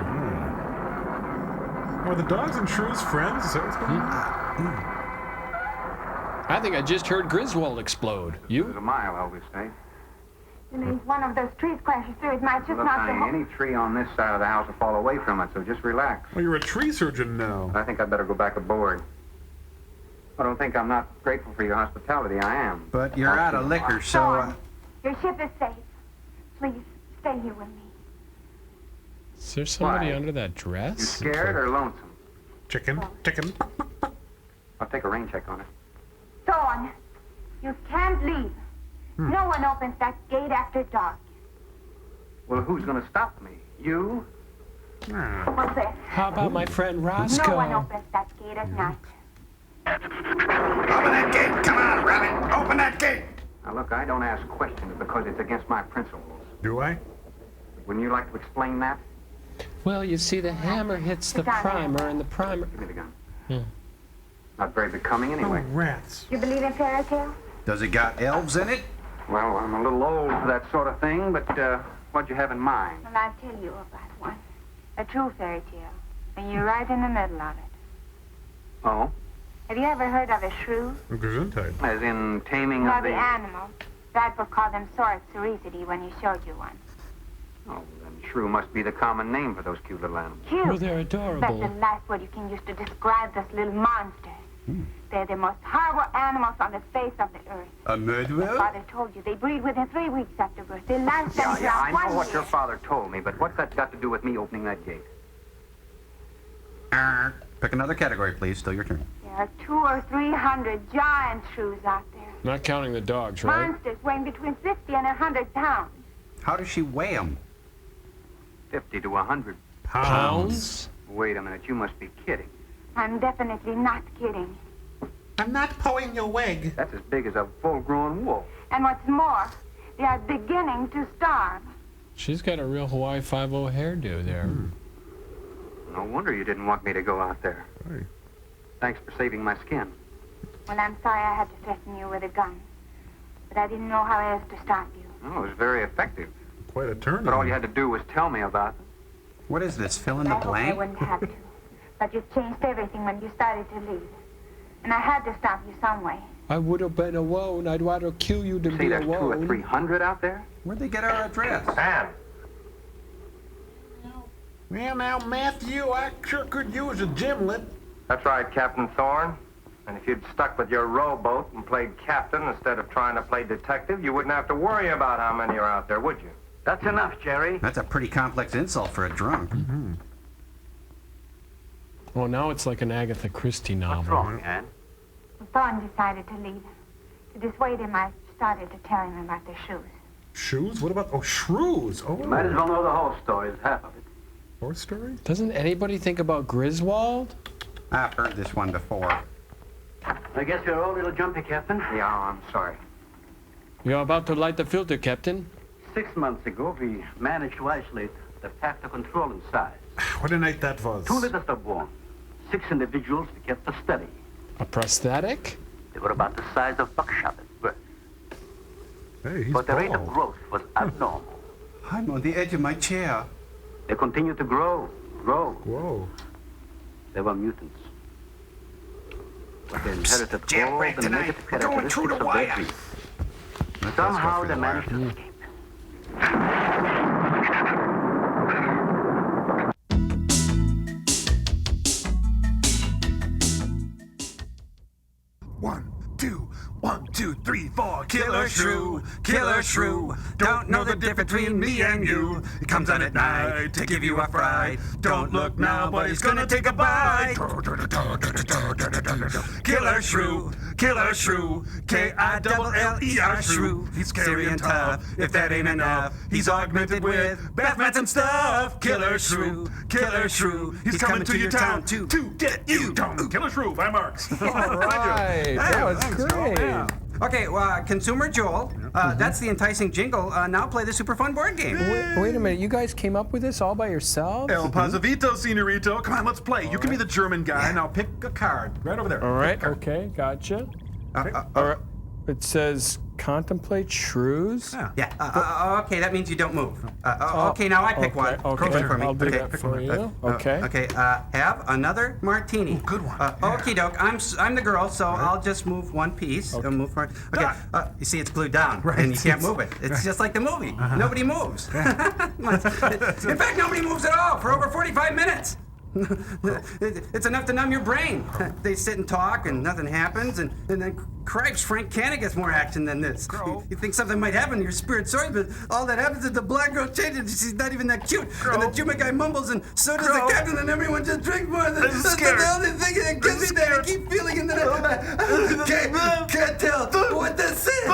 Are the dogs and Shrew's friends? Is that what's going on? I think I just heard Griswold explode. You? It was a mile, Elvis State. If one of those trees crashes through, it might just Look, knock the honey, any tree on this side of the house will fall away from it, so just relax. Well, you're a tree surgeon now. I think I'd better go back aboard. I don't think I'm not grateful for your hospitality. I am. But you're out of liquor, so... Thorn, your ship is safe. Please, stay here with me. Is there somebody Why? under that You dress? scared or lonesome? Chicken. I'll take a rain check on it. Thorn, you can't leave. No one opens that gate after dark. Well, who's going to stop me? You? What's this? How about my friend No one Roscoe? opens that gate at night. Open that gate! Come on, Rabbit! Open that gate! Now, look, I don't ask questions because it's against my principles. Do I? Wouldn't you like to explain that? Well, you see, the hammer hits the primer, and the primer... Give me the gun. Yeah. Not very becoming anyway. Rats. You believe in fairy tales? Does it got elves in it? Well, I'm a little old for that sort of thing, but what'd you have in mind? Well, I'll tell you about one. A true fairy tale. And you're right in the middle of it. Oh? Have you ever heard of a shrew? Gesundheit. As in taming No, of the the... animal. Dad would call them Sorax Sericity when he showed you one. Oh, then shrew must be the common name for those cute little animals. Cute. Well, they're That's adorable. the last word you can use to describe those little monsters. They're the most horrible animals on the face of the earth. A My murderer? father told you they breed within 3 weeks after birth. They last Yeah, until I 1 know what year. your father told me, but what's that got to do with me opening that gate? Pick another category, please. Still your turn. There are 200 or 300 giant shrews out there. Not counting the dogs, right? Monsters weighing between 50 and 100 pounds. How does she weigh them? 50 to 100. Pounds? Wait a minute, you must be kidding. I'm definitely not kidding. I'm not pulling your wig. That's as big as a full-grown wolf. And what's more, they are beginning to starve. She's got a real Hawaii 5-0 hairdo there. No wonder you didn't want me to go out there. Hey. Thanks for saving my skin. Well, I'm sorry I had to threaten you with a gun. But I didn't know how else to stop you. Oh, it was very effective. Quite a turn. But all you had to do was tell me about it. What is this? Fill in the I hoped I blank? wouldn't have to. But you changed everything when you started to leave. And I had to stop you some way. I would have been alone. I'd rather kill you than See, be there's 200 or alone. 300 out there? Where'd they get our address? Ann, Well, now, Matthew, I sure could use a gimlet. that's right, Captain Thorne. And if you'd stuck with your rowboat and played captain instead of trying to play detective, you wouldn't have to worry about how many are out there, would you? That's enough, Jerry. That's a pretty complex insult for a drunk. Well, now it's like an Agatha Christie What's novel. wrong, Ann? Thorne decided to leave. To dissuade him, I started to tell him about the shoes. Shoes? What about... Oh, shrews. Oh. You might as well know the whole story as half of it. Horse story? Doesn't anybody think about Griswold? I've heard this one before. I guess you're all a little jumpy, Captain. Yeah, I'm sorry. You're about to light the filter, Captain. 6 months ago, we managed to isolate the factor control inside. What a night that was. 2 liters of warm. 6 individuals we kept for study. A prosthetic? They were about the size of buckshot at birth. Hey, he's But the rate of bald. growth was abnormal. I'm on the edge of my chair. They continued to grow. Whoa. They were mutants. But they inherited all Jailbreak the tonight. negative We're going characteristics through the of their wire. breed. Let's Somehow go they through the wire. managed to escape. One, two, three, four. Killer shrew, killer shrew. Don't know the difference between me and you. It comes out at night to give you a fright. Don't look now, but he's gonna take a bite. Killer shrew, killer shrew. K-I-double-L-E-R shrew. He's scary and tough. If that ain't enough, he's augmented with bath mats and stuff. Killer shrew, killer shrew. He's coming to your town to get you. Killer Shrew, 5 marks. All right. That was great. Okay, Consumer Joel, that's the enticing jingle. Now play the super fun board game. Wait a minute. You guys came up with this all by yourselves? El Pasavito, Senorito. Come on, let's play. You can be the German guy. Now pick a card right over there. All right. Pick a card. Okay. Gotcha. All right. It says contemplate shrews. Yeah. Okay, that means you don't move. Okay, now I pick one. Okay, Pick for me. I'll do Okay, that pick for one. you. Okay. Okay. Have another martini. Good one. Okie doke. I'm the girl, so I'll just move one piece. Okay. I'll move for. Okay. You see, it's glued down, and you can't move it. It's just like the movie. Nobody moves. In fact, nobody moves at all for over 45 minutes. It's enough to numb your brain. They sit and talk and nothing happens, and then cripes, Frank Canna gets more action than this. You think something might happen to your spirit soars, but all that happens is the black girl changes. She's not even that cute. And the Juma guy mumbles, and so does the captain, and everyone just drinks more. That's the only thing that gives me that I keep feeling, and then I can't tell what this is.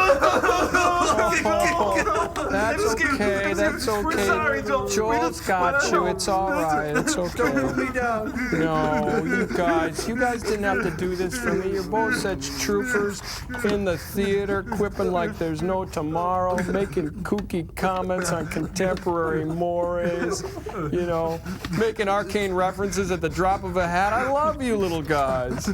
That's okay. That's okay. We're sorry, Joel. Joel's got you. It's all right. It's okay. Don't put me down. No, you guys didn't have to do this for me. You're both such troopers in the theater, quipping like there's no tomorrow, making kooky comments on contemporary mores, making arcane references at the drop of a hat. I love you little guys.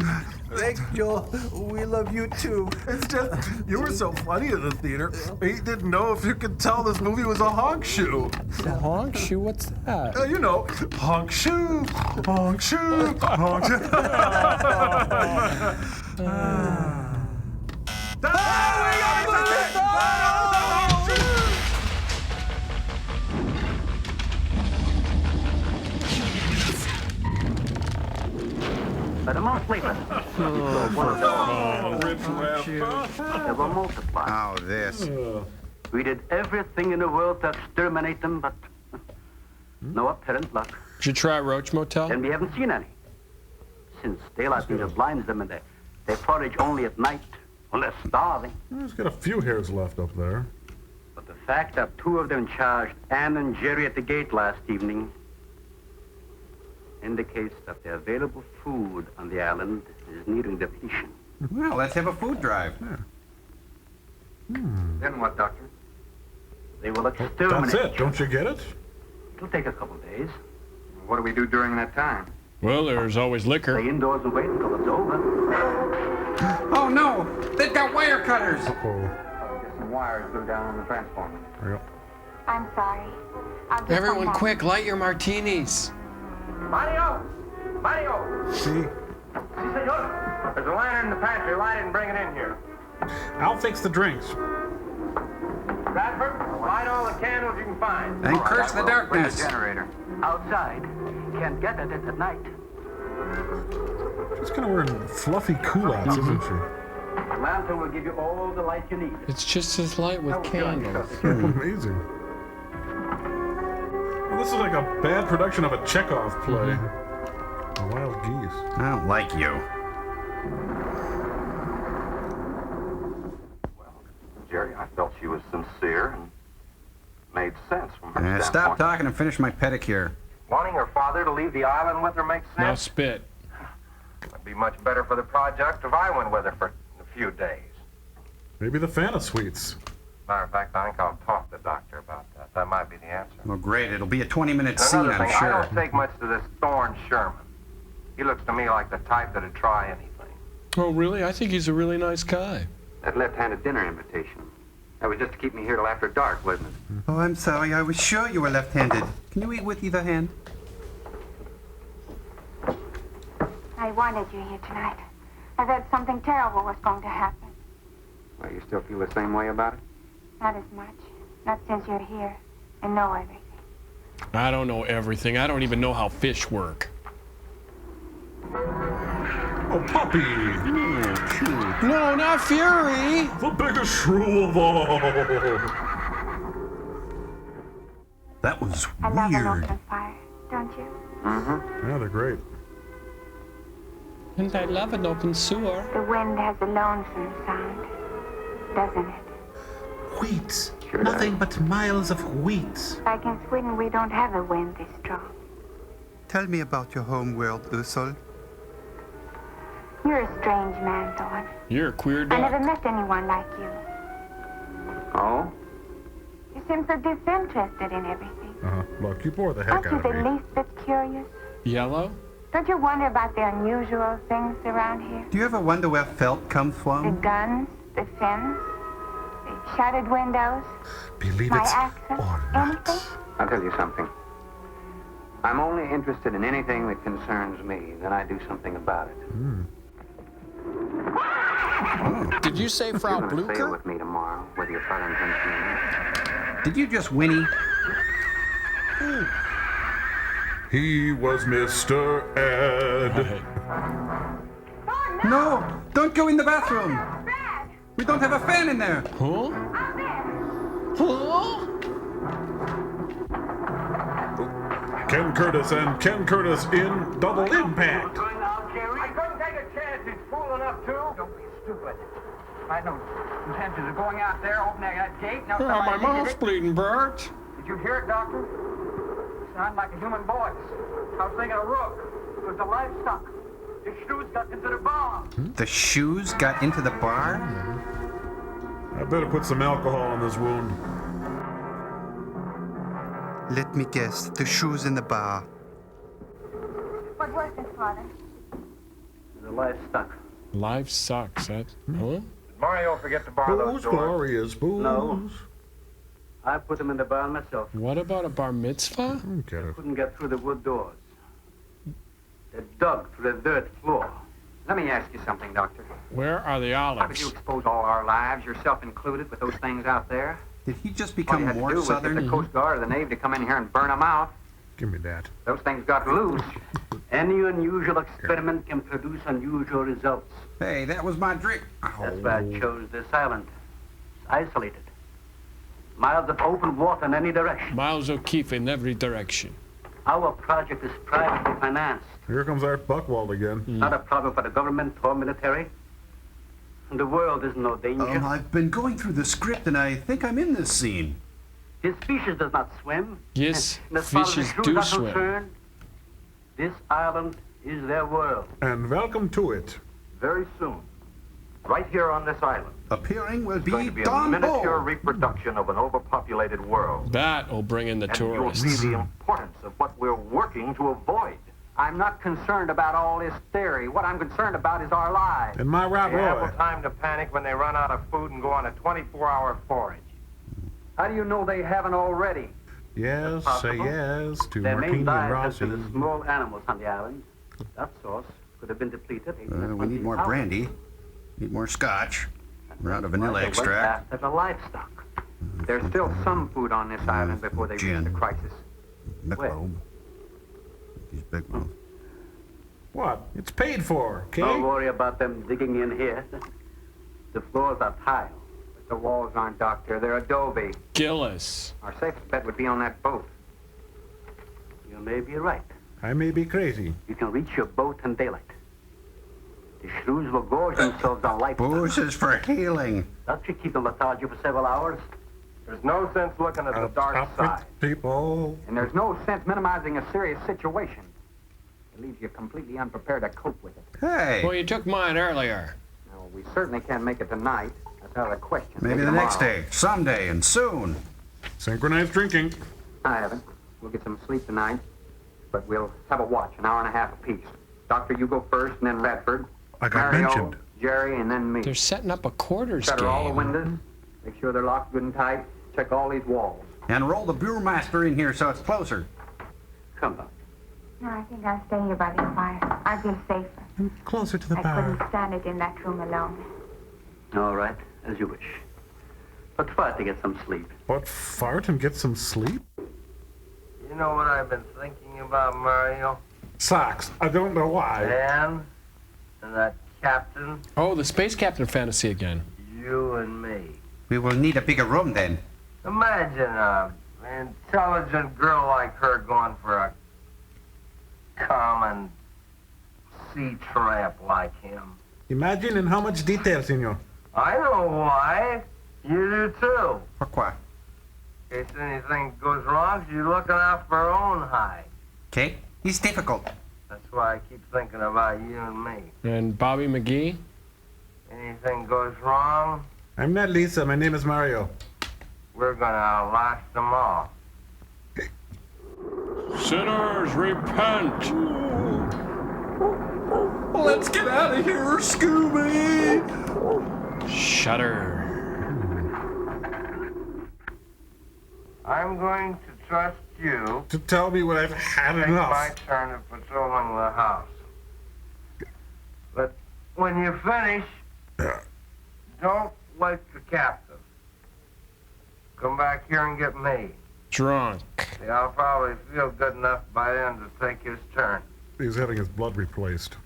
Thanks, Joel. We love you too. It's just, you were so funny in the theater. He didn't know if you could tell this movie was a honk shoe. A honk shoe? What's that? Honk shoe, honk shoe, honk shoe. But a month later, there were multiplied. Oh, this. We did everything in the world to exterminate them, but no apparent luck. Did you try Roach Motel? And we haven't seen any. Since daylight either blinds them and they forage only at night, when they're starving. He's got a few hairs left up there. But the fact that two of them charged Ann and Jerry at the gate last evening indicates that the available food on the island is nearing depletion. Well, let's have a food drive. Then what, Doctor? They will exterminate. That's it. Don't you get it? It'll take a couple days. What do we do during that time? Well, there's always liquor. Stay indoors and wait until it's over. Oh no! They've got wire cutters! Get some wires glued down on the transformer. There you I'm sorry. I'll get Everyone, some more. quick, light your martinis. Mario! Mario! See? Si, senor. There's a lantern in the pantry. Light it and bring it in here. I'll fix the drinks. Bradford, light all the candles you can find. And curse the darkness. Bring the generator. Outside. Can't get at it at night. She's kind of wearing fluffy culottes, isn't she? The lantern will give you all the light you need. It's just as light with candles. Amazing. Well, this is like a bad production of a Chekhov play. The Wild Geese. I don't like you. Jerry, I felt she was sincere and made sense from her standpoint. Stop talking and finish my pedicure. Wanting her father to leave the island with her makes Now sense. spit. It'd be much better for the project if I went with her for a few days. Maybe the Fanta Suites. Matter of fact, I think I'll talk to the doctor about that. That might be the answer. Well, great. It'll be a 20-minute scene, Another I'm thing, sure. I don't take much to this Thorne Sherman. He looks to me like the type that'd try anything. Oh, really? I think he's a really nice guy. That left-handed dinner invitation. That was just to keep me here till after dark, wasn't it? Oh, I'm sorry. I was sure you were left-handed. Can you eat with either hand? I wanted you here tonight. I thought something terrible was going to happen. Well, you still feel the same way about it? Not as much. Not since you're here and know everything. I don't know everything. I don't even know how fish work. Oh, Puppy! No, not Fury! The biggest shrew of all! That was I love an weird. open fire, don't you? Mm-hmm. Yeah, they're great. And I love an open sewer. The wind has a lonesome sound, doesn't it? Wheat. Nothing but miles of wheat. Like in Sweden, we don't have a wind this strong. Tell me about your home world, Ursul. You're a strange man, Thorne. You're a queer I dog. never met anyone like you. Oh? You seem so disinterested in everything. Look, you bore the heck Aren't you out of the me. least bit curious? Yellow? Don't you wonder about the unusual things around here? Do you ever wonder where felt comes The from? guns, The fins, the shuttered windows, Believe my it accent, or not. anything? I'll tell you something. I'm only interested in anything that concerns me. Then I do something about it. Did you say Frau You're gonna sail Blucher? with me tomorrow, whether you try to convince me or not. Did you just whinny? He was Mr. Ed. No! Don't go in the bathroom! We don't have a fan in there! Huh? Huh? Ken Curtis and Ken Curtis in Double Impact. I couldn't take a chance. He's fool enough to. Don't be stupid. I had no intentions of going out there, opening that gate. No, Oh, my somebody needed mouth's it. bleeding, Bert. Did you hear it, Doctor? It sounded like a human voice. I was thinking of Rook. It was the livestock. His shoes got into the bar. The shoes got into the bar? I better put some alcohol on this wound. Let me guess. The shoes in the bar. What was it, Father? The livestock. Life sucks. Huh? Did Mario forget to borrow those Booze, doors? glorious booze. No. I put them in the barn myself. What about a bar mitzvah? Couldn't get through the wood doors. They dug through the dirt floor. Let me ask you something, Doctor. Where are the How could olives? you expose all our lives, yourself included, with those things out there? Did he just All you become had to more do was southern? get the Coast Guard or the Navy to come in here and burn them out. Give me that. Those things got loose. Any unusual experiment can produce unusual results. Hey, that was my drink. That's why I chose this island. It's isolated. Miles of open water in any direction. Miles O'Keefe in every direction. Our project is privately financed. Here comes Art Buchwald again. Not a problem for the government or military. And the world is no danger. I've been going through the script and I think I'm in this scene. His species does not swim. Yes, And as far as fishes the crews do are swim. concerned, this island is their world. And welcome to it. Very soon, right here on this island, Appearing will it's going be to be a Don miniature Bo. reproduction of an overpopulated world. That will bring in the And you'll tourists. see the importance of what we're working to avoid. I'm not concerned about all this theory. What I'm concerned about is our lives. And my Rob They have Roy. ample time to panic when they run out of food and go on a 24-hour forage. How do you know they haven't already? Yes, say yes to Their Martini main and diet is Rossi. for the small animals on the island. That source could have been depleted. We need more brandy. Need more scotch. We're out of vanilla They went extract. after the livestock. There's still some food on this island before they reach Gin. the crisis. Michelob. He's big mouth. What? It's paid for, okay? Don't worry about them digging in here. The floors are tile. But the walls aren't, Doctor. They're adobe. Gillis. Our safest bet would be on that boat. You may be right. I may be crazy. You can reach your boat in daylight. The shrews will gorge themselves on life. Booze is for healing. That should keep them lethargic for several hours. There's no sense looking at the dark Up side. with people. And there's no sense minimizing a serious situation. It leaves you completely unprepared to cope with it. Hey, Well, you took mine earlier. Now, we certainly can't make it tonight. That's out of the question. maybe the next day, someday, and soon. Synchronized drinking. I haven't. We'll get some sleep tonight. But we'll have a watch, an hour and a half apiece. Doctor, you go first, and then Radford. I got Mario, mentioned. Jerry, and then me. They're setting up a quarters Shutter all the game. windows. Make sure they're locked good and tight. Check all these walls. And roll the brewmaster in here so it's closer. Come on. No, I think I'll stay here by the fire. I feel safer. Closer to the I couldn't stand it in that room alone. All right, as you wish. But try to get some sleep. What, fart and get some sleep? You know what I've been thinking about, Mario? Socks. I don't know why. Dan and that captain, Oh, the space captain fantasy again. you and me. We will need a bigger room then. Imagine an intelligent girl like her going for a common sea tramp like him. Imagine in how much detail, senor. I know why. You do too. Pourquoi? In case anything goes wrong, she's looking out for her own hide. Okay? He's difficult. That's why I keep thinking about you and me. And Bobby McGee? Anything goes wrong, I'm not Lisa. My name is Mario. we're gonna outlast them all. Sinners, repent! Let's get out of here, Scooby! Shudder. I'm going to trust you To tell me when I've had take enough. my turn of patrolling the house. But when you finish, don't wake the captain. Come back here and get me. Drunk. See, I'll probably feel good enough by then to take his turn. He's having his blood replaced.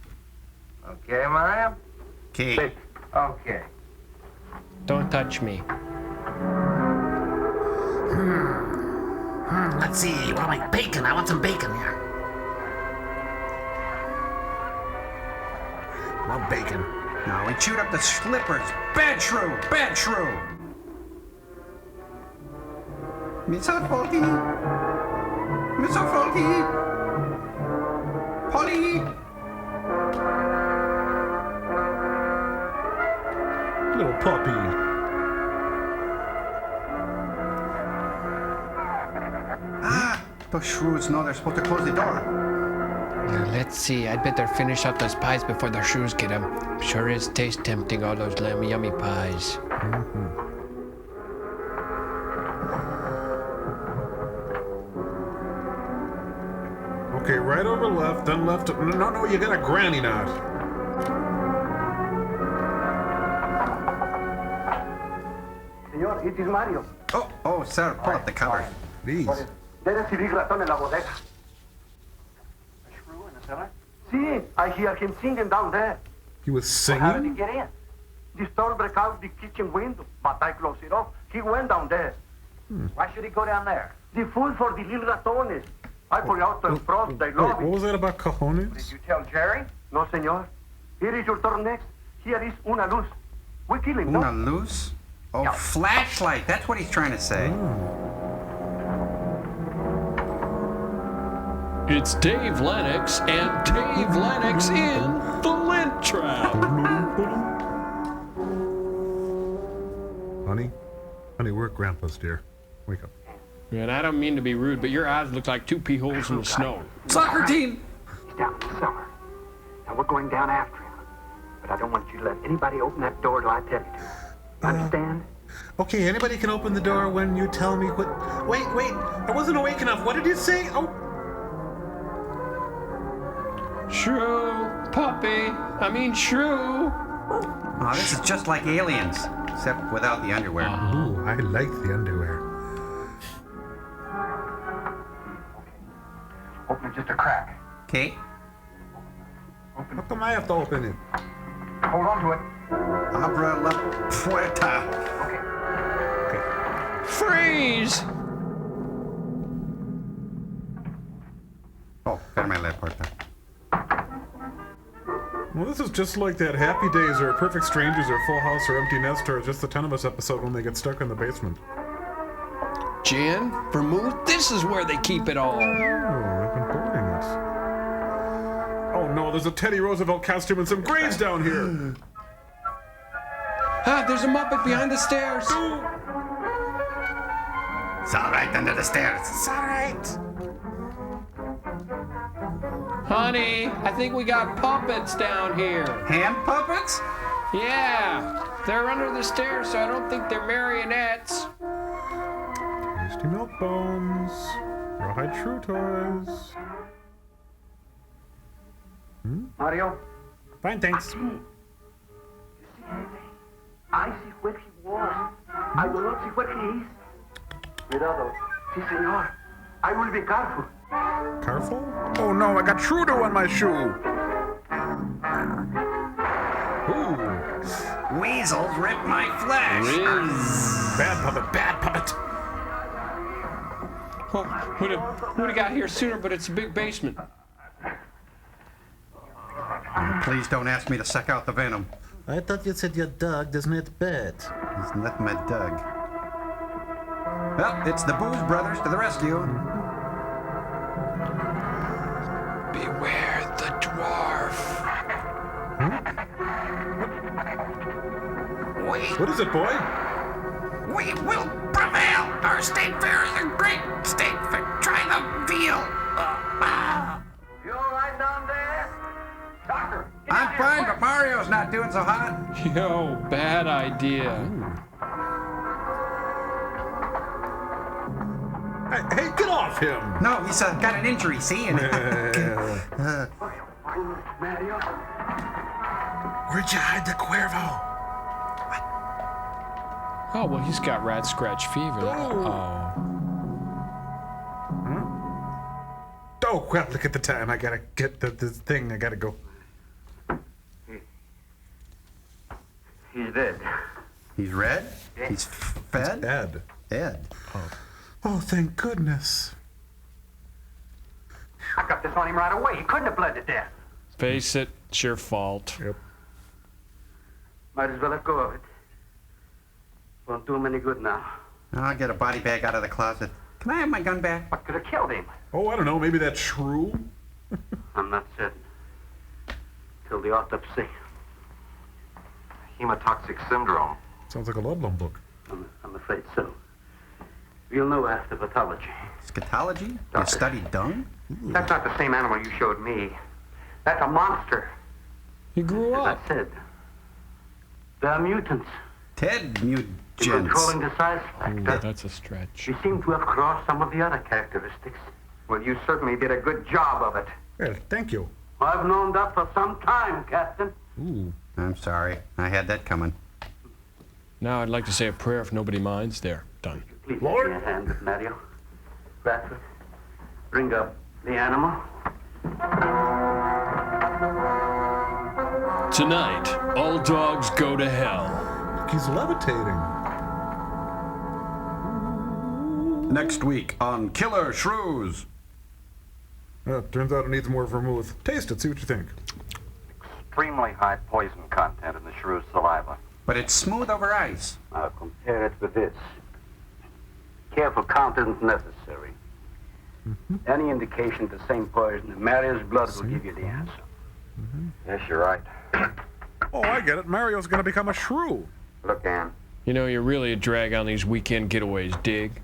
Okay, Mario? Okay. Okay. Don't touch me. Let's see. What am I? Bacon. I want some bacon here. Love bacon. No, we chewed up the slippers. Bad shrew. Bad shrew. Mr. Faulty. Mr. Faulty. Polly. Little puppy. Those shrews know they're supposed to close the door. Let's see. I'd better finish up those pies before the shrews get them. Sure is taste tempting, all those yummy pies. Okay, right over left, then left. No, you got a granny knot. Señor, it is Mario. Oh, sir, pull up the cover. Please. There is a big ratón en la bodega. A shrew in the cellar? See, I hear him singing down there. He was How did he singing? get in? The store broke out the kitchen window, but I closed it off. He went down there. Why should he go down there? The food for the little ratones. I put out the frost. They Wait, love what it. was that about cojones? You tell Jerry? No, señor. Here is your turn next. Here is una luz. We kill him, Una no? luz? Oh, flashlight. That's what he's trying to say. It's Dave Lennox and Dave Lennox in The Lint Trap. Honey, we're at Grandpa's, dear. Wake up. Man, I don't mean to be rude, but your eyes look like two pee holes in the snow. Soccer team! He's down in the cellar. Now we're going down after him. But I don't want you to let anybody open that door till I tell you to. Understand? Okay, anybody can open the door when you tell me what... Wait, I wasn't awake enough. What did you say? Oh, Shrew. Oh, this is just like Aliens, except without the underwear. ooh, I like the underwear. Open it just a crack. Okay. How come I have to open it? Hold on to it. Abra la puerta. Freeze! Oh, ferme la puerta. Well, this is just like that Happy Days or Perfect Strangers or Full House or Empty Nest or just the 10 of Us episode when they get stuck in the basement. Jan, vermouth, this is where they keep it all. Oh, I've been hoarding it. Oh no, there's a Teddy Roosevelt costume and some grades down here. Ah, there's a Muppet behind the stairs. It's all right under the stairs. It's all right. Honey, I think we got puppets down here. Hand puppets? Yeah, they're under the stairs, so I don't think they're marionettes. Tasty milk bones. Rawhide Shrew toys. Mario? Fine, thanks. I see where he was. I do not see where he is. Cuidado. Sí, señor. I will be careful. Careful? Oh no, I got Trudeau on my shoe. Ooh. Weasels rip my flesh. Bad puppet. Oh, who'd have got here sooner, but it's a big basement. Please don't ask me to suck out the venom. I thought you said your dog does not bet. He's not my dog. Well, it's the Booze Brothers to the rescue. Beware the dwarf. What is it, boy? We will prevail. Our state fair is a great state fair. Try the veal. You all right down there? Doctor? I'm fine, but my Mario's not doing so hot. Yo, bad idea. Hey, get off him! No, he's got an injury, see? And, Mario? Where'd you hide the Cuervo? Oh, well, he's got rat scratch fever. Oh. Oh, crap, look at the time. I gotta get this thing. I gotta go. He's dead. He's red? He's fed? Ed. Ed. Oh, thank goodness. I got this on him right away. He couldn't have bled to death. Face it, it's your fault. Yep. Might as well let go of it. Won't do him any good now. I'll get a body bag out of the closet. Can I have my gun back? What could have killed him? Oh, I don't know. Maybe that shrew? I'm not certain. Till the autopsy. Hemotoxic syndrome. Sounds like a Ludlum book. I'm afraid so. We'll know after pathology. Scatology? You studied dung? That's not the same animal you showed me. That's a monster. He grew As up. I said, they're mutants. Ted mutants. Controlling the size factor. That's a stretch. You seem to have crossed some of the other characteristics. Well, you certainly did a good job of it. Well, thank you. I've known that for some time, Captain. Ooh. I'm sorry. I had that coming. Now I'd like to say a prayer if nobody minds. There, done. Please give me a hand with Mario. Bradford, bring up the animal. Tonight, all dogs go to hell. He's levitating. Next week on Killer Shrews. Turns out it needs more vermouth. Taste it, see what you think. Extremely high poison content in the shrew's saliva. But it's smooth over ice. I'll compare it with this. Careful count isn't necessary. Any indication of the same poison in Mario's blood will give you the answer. Yes, you're right. Oh, I get it. Mario's gonna become a shrew. Look, Ann, You know, you're really a drag on these weekend getaways, dig?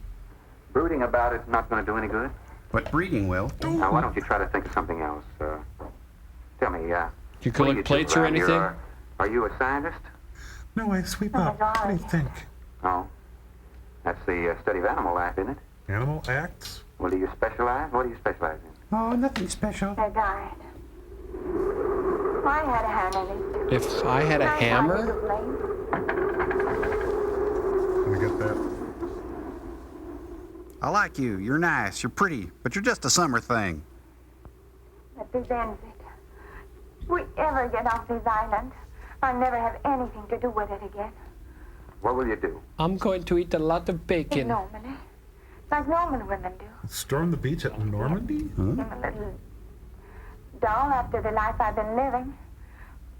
brooding about it's not going to do any good. But breeding will. Now, why don't you try to think of something else? Tell me, You what do collect do plates or around here? anything? Are you a scientist? No, I sweep up. What do you think? No. That's the study of animal life, isn't it? Animal acts? Well, do you specialize? What do you specialize in? Oh, nothing special. They died. I had a hand in it. If I had a hammer? Let me get that. I like you. You're nice. You're pretty. But you're just a summer thing. But this ends it. If we ever get off this island, I'll never have anything to do with it again. What will you do? I'm going to eat a lot of bacon. Normandy. Like Norman women do. Storm the beach at Normandy? I'm a little dull after the life I've been living.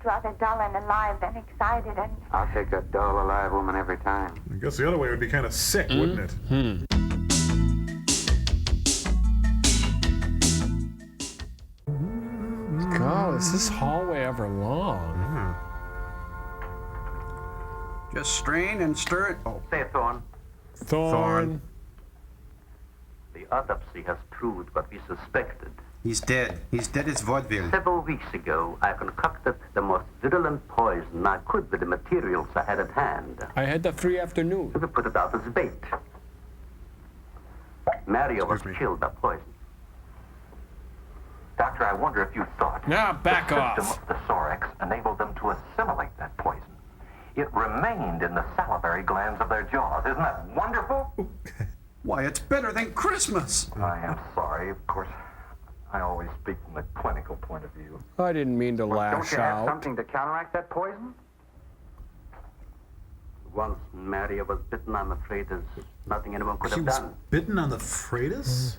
Rather dull and alive than excited and... I'll take a dull, alive woman every time. I guess the other way would be kind of sick, wouldn't it? God, is this hallway ever long? Just strain and stir it. Oh. Say it, Thorne. Thorne. The autopsy has proved what we suspected. He's dead. He's dead as vaudeville. Several weeks ago, I concocted the most virulent poison I could with the materials I had at hand. I had the free afternoon. We put it out as bait. Mario was killed by poison. Doctor, I wonder if you thought Now back the off. system of the Sorex enabled them to assimilate that poison. It remained in the salivary glands of their jaws. Isn't that wonderful? Why, it's better than Christmas. I am sorry. Of course, I always speak from the clinical point of view. I didn't mean to Don't lash you have out. something to counteract that poison? Once Mario was bitten, I'm afraid there's nothing anyone could He have was done. bitten on the Freitas?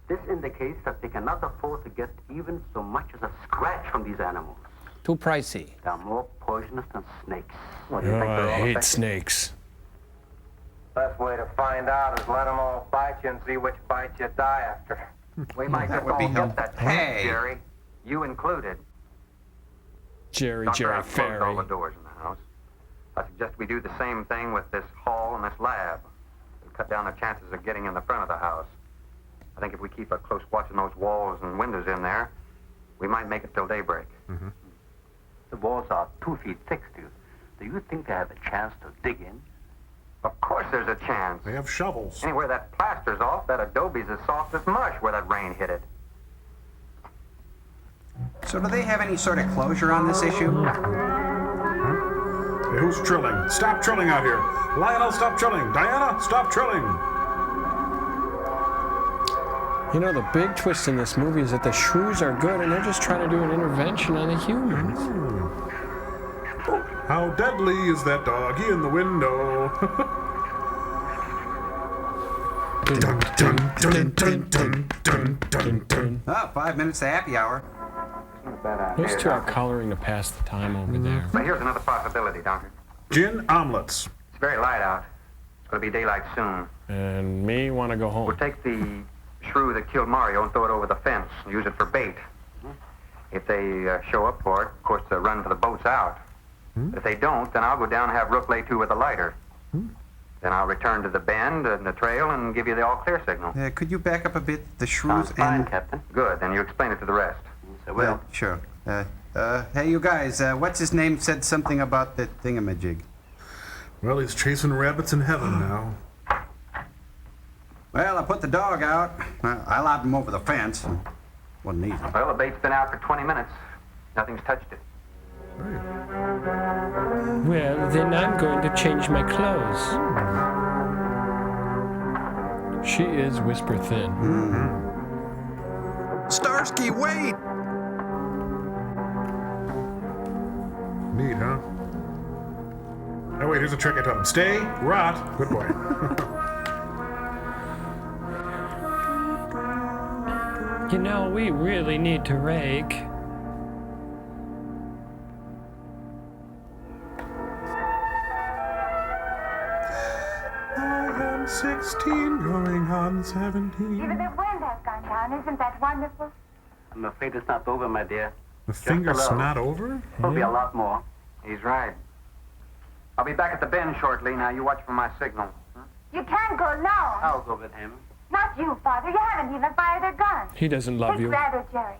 This indicates that they cannot afford to get even so much as a scratch from these animals. Too pricey. They're more poisonous than snakes. What do you think they're I all hate affected? snakes. Best way to find out is let them all bite you and see which bite you die after. We might that just would be all get that helpful. chance, Hey. Jerry. You included. Jerry Doctor, I've closed all Ferry. the doors in the house. I suggest we do the same thing with this hall and this lab. It'll cut down the chances of getting in the front of the house. I think if we keep a close watch on those walls and windows in there, we might make it till daybreak. The walls are 2 feet thick still. Do you think they have a chance to dig in? Of course there's a chance. They have shovels. Anywhere that plaster's off, that adobe's as soft as mush where that rain hit it. So do they have any sort of closure on this issue? Hey, who's trilling? Stop trilling out here. Lionel, stop trilling. Diana, stop trilling. You know, the big twist in this movie is that the shrews are good and they're just trying to do an intervention on the humans. How deadly is that doggy in the window? Oh, 5 minutes to happy hour. Those two are coloring to pass the time over there. But here's another possibility, Doctor. Gin omelets. It's very light out. It's going to be daylight soon. And me want to go home. We'll take the shrew that killed Mario and throw it over the fence and use it for bait. If they show up for it, of course, they'll run for the boats out. But if they don't, then I'll go down and have Rook lay to with a lighter. Then I'll return to the bend and the trail and give you the all-clear signal. Could you back up a bit? The shrews Sounds fine, and... Captain. Good, then you explain it to the rest. I will. Sure. Hey, you guys, what's his name said something about the thingamajig? Well, he's chasing rabbits in heaven now. Well, I put the dog out. I lobbed him over the fence. Wasn't easy. Well, the bait's been out for 20 minutes. Nothing's touched it. Well, then I'm going to change my clothes. She is whisper thin. Starsky, wait! Neat, huh? Oh, wait, here's a trick I taught him. Stay, rot. Good boy. You know, we really need to rake. I am 16, going on 17. Even the wind has gone down. Isn't that wonderful? I'm afraid it's not over, my dear. The Just finger's a little. not over? There'll be a lot more. He's right. I'll be back at the bend shortly. Now you watch for my signal. You can't go alone. I'll go with him. Not you, Father. You haven't even fired a gun. He doesn't love Take you. Rabbit, Jerry.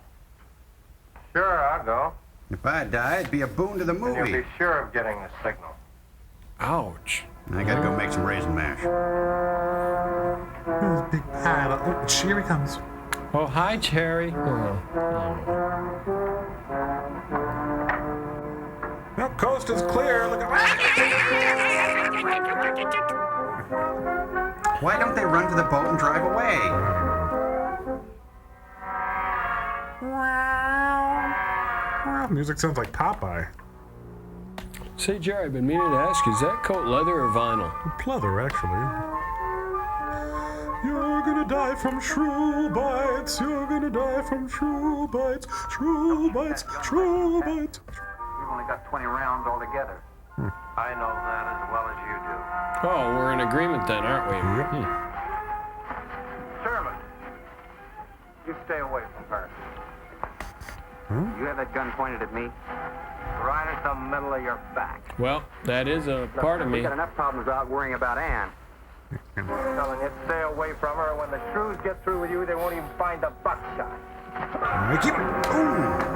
Sure, I'll go. If I die, it'd be a boon to the And you'll movie. be sure of getting the signal. Ouch. I gotta go make some raisin mash. There's a big pile of... Oh, here he comes. Oh, hi, Cherry. The coast is clear. Look at... Why don't they run to the boat and drive away? Music sounds like Popeye. Say, Jerry, I've been meaning to ask you, is that coat leather or vinyl? Pleather, actually. You're gonna die from shrew bites. You're gonna die from shrew bites. Shrew bites. Shrew bites. We've only got 20 rounds altogether. I know that as well as you do. Oh, we're in agreement then, aren't we? Sherman, you stay away from her. You have that gun pointed at me? Right at the middle of your back. Well, that is a part of We me. got enough problems out worrying about Ann. I'm telling you, stay away from her. When the shrews get through with you, they won't even find the buckshot.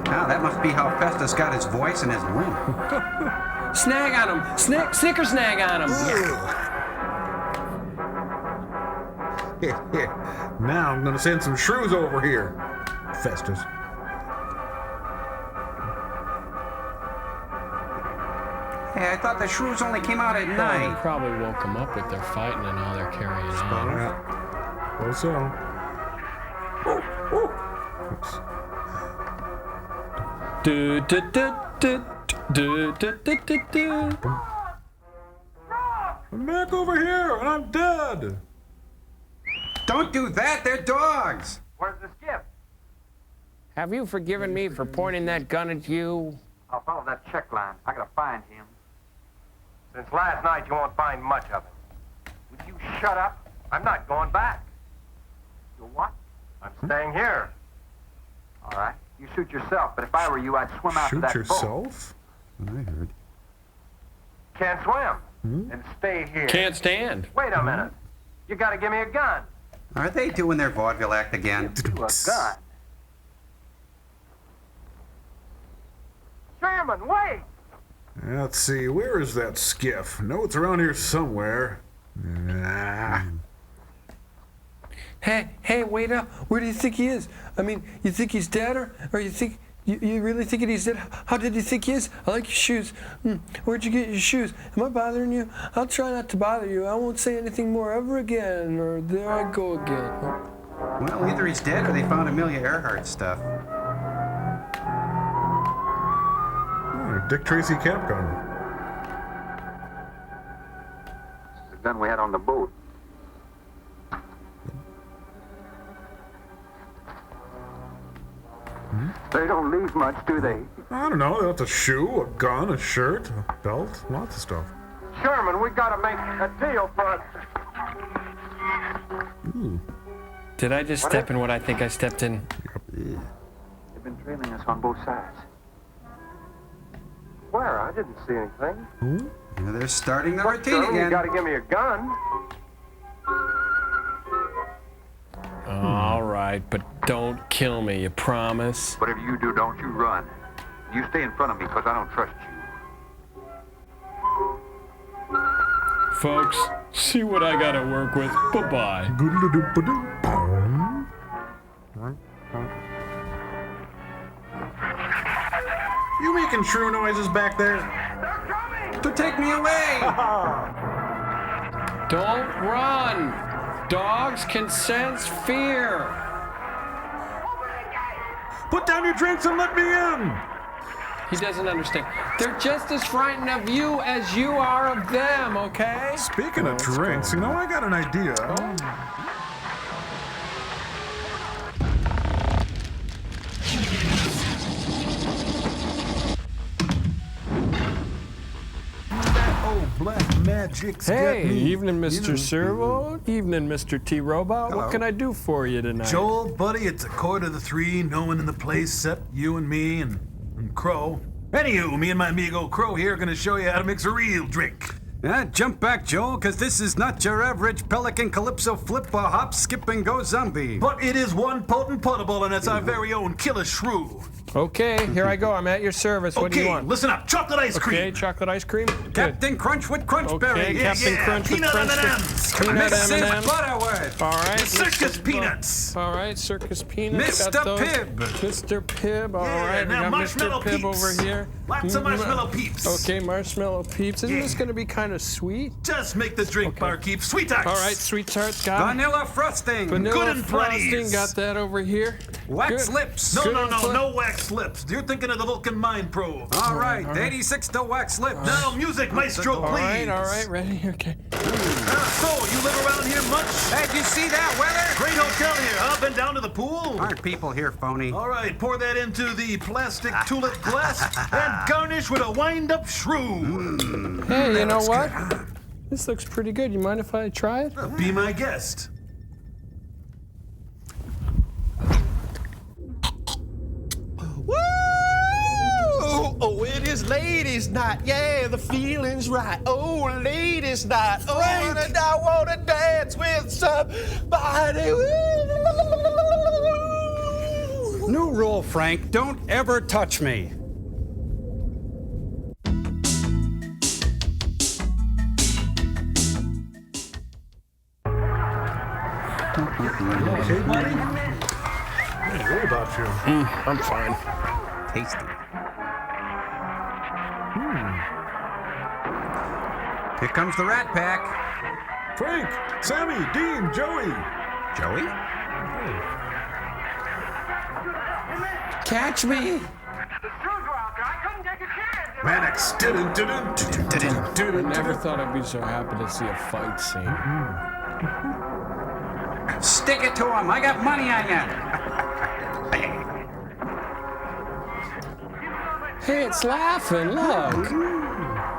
Now that must be how Festus got his voice and his limp. Snag on him. Snicker snag on him. Now I'm gonna send some shrews over here. Festus. Hey, I thought the shrews only came out at Well, night. they probably woke them up with their fighting and all they're carrying on. Well, so. Do, do, do, do, do, do, do, do, do. I'm back over here and I'm dead. Don't do that, they're dogs. Where's the skip? Have you forgiven me for pointing that gun at you? I'll follow that check line. I gotta find him. Since last night, you won't find much of him. Would you shut up? I'm not going back. You what? I'm staying here. All right. You shoot yourself, but if I were you, I'd swim out to Shoot that boat. yourself? I heard. Can't swim. And stay here. Can't stand. Wait a minute. You gotta give me a gun. Are they doing their vaudeville act again? You a gun. Sherman, wait! Let's see, where is that skiff? No, it's around here somewhere. Hey, waiter, where do you think he is? I mean, you think he's dead, or you think you really think he's dead? How did you think he is? I like your shoes. Where'd you get your shoes? Am I bothering you? I'll try not to bother you. I won't say anything more ever again, or there I go again. Well, either he's dead or they found Amelia Earhart stuff. Dick Tracy cap gun. The gun we had on the boat. They don't leave much, do they? I don't know. That's a shoe, a gun, a shirt, a belt, lots of stuff. Sherman, we gotta make a deal for it. Did I just step in what I think I stepped in? They've been trailing us on both sides. Where? I didn't see anything. They're starting the Look, routine Sherman, again. You gotta give me a gun. All right, but don't kill me, you promise? Whatever you do, don't you run. You stay in front of me, because I don't trust you. Folks, see what I gotta work with. Bye-bye. You making shrew noises back there? To take me away! Don't run! Dogs can sense fear! Put down your drinks and let me in! He doesn't understand. They're just as frightened of you as you are of them, okay? Speaking of drinks, you know, I got an idea. Black magic's Hey, got me. evening, Mr. Servo. Evening, Mr. T-Robot. Hello. What can I do for you tonight? Joel, buddy, it's 2:45. No one in the place except you and me and Crow. Anywho, me and my amigo Crow here are gonna show you how to mix a real drink. Jump back, Joel, because this is not your average Pelican Calypso flip or hop, skip, and go zombie. But it is one potent potable, and it's our very own Killer Shrew. Okay, here I go. I'm at your service. What do you want? Listen up. Chocolate ice cream. Okay, chocolate ice cream. Good. Captain Crunch with Crunchberry. Okay, Captain Crunch with Peanut Crunch. M&Ms. Peanut Mrs. M&Ms. Butterworth. All right. Circus peanuts. All right, circus peanuts. Mr. Got those. Pibb. Mr. Pibb. All right, we now got marshmallow Mr. Pibb peeps. over here. Lots of marshmallow peeps. Okay, marshmallow peeps. Isn't this going to be kind of sweet? Just make the drink bar keep sweethearts. All right, sweethearts. Got it. Vanilla frosting. Vanilla Good and frosting. plenties. Got that over here. Wax Good. lips. No wax lips. You're thinking of the Vulcan Mind Pro. All right, 86 to wax lips. Now, music, maestro, please. All right, ready? Okay. So, you live around here much? Hey, did you see that weather? Great hotel here, huh? Been down to the pool? Aren't people here phony? All right, pour that into the plastic tulip glass and garnish with a wind-up shrew. Hey, you know what? This looks pretty good. You mind if I try it? Be my guest. Woo! Oh, it is ladies' night. Yeah, the feeling's right. Oh, ladies' night. Oh, and I want to dance with somebody. New rule, Frank. Don't ever touch me. Okay, buddy? Hey, what about you? I'm fine. Tasty. Here comes the Rat Pack. Frank, Sammy, Dean, Joey. Joey? Catch me. Mannix. I never thought I'd be so happy to see a fight scene. Stick it to him. I got money on you. Hey, it's laughing. Look.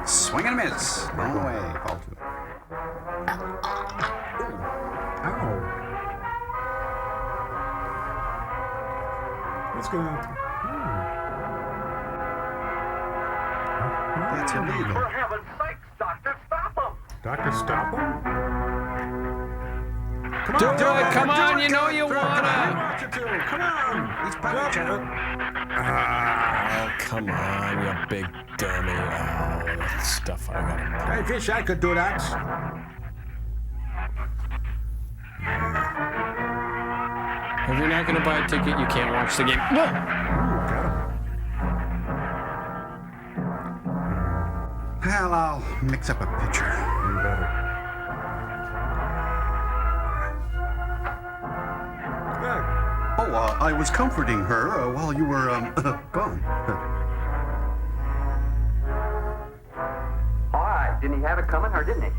Swing and a miss. Wrong way. Fall to. What's going on? That's illegal. For heaven's sakes, Doctor, stop him! Doctor, stop him? Do it. Come on. You know you wanna. Come on. He's probably come on, you big dummy. Oh, that stuff I gotta. I wish I could do that. If you're not gonna buy a ticket, you can't watch the game. Well, I'll mix up a pitcher. You better. Oh, I was comforting her while you were gone. All right, didn't he have it coming, or didn't he?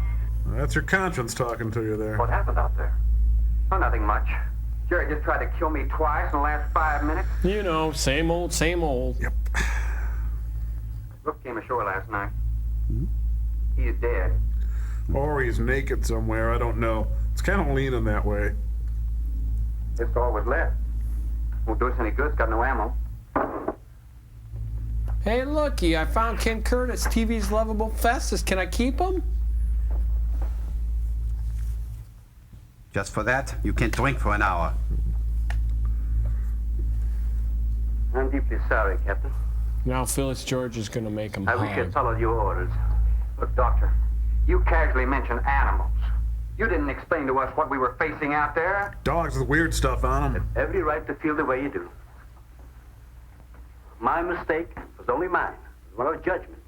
That's your conscience talking to you there. What happened out there? Oh, nothing much. Jerry just tried to kill me twice in the last 5 minutes. You know, same old, same old. Yep. Brooke came ashore last night. He's dead. Or he's naked somewhere, I don't know. It's kind of leaning that way. That's all was left. Won't do us any good, it's got no ammo. Hey, looky, I found Ken Curtis, TV's lovable Festus. Can I keep him? Just for that, you can't drink for an hour. I'm deeply sorry, Captain. Now Phyllis George is gonna make him I wish hug. I'd followed your orders. Look, Doctor, you casually mentioned animals. You didn't explain to us what we were facing out there. Dogs with weird stuff on them. Every right to feel the way you do. My mistake was only mine. It was one of judgment.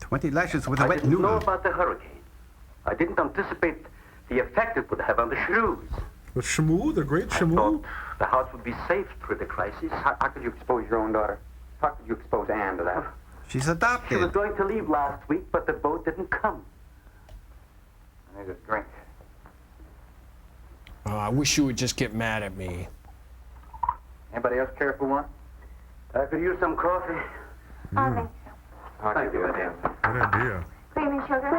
20 lashes with a I wet didn't know noodle. about the hurricane. I didn't anticipate the effect it would have on the shrews. The Shamu, the great I Shamu? thought the house would be safe through the crisis. How could you expose your own daughter? How could you expose Anne to that? She's She adopted. was going to leave last week, but the boat didn't come. I need a drink. Oh, I wish you would just get mad at me. Anybody else care for one? I could use some coffee. I'll make I'll give you a damn. Good idea. creamy sugar.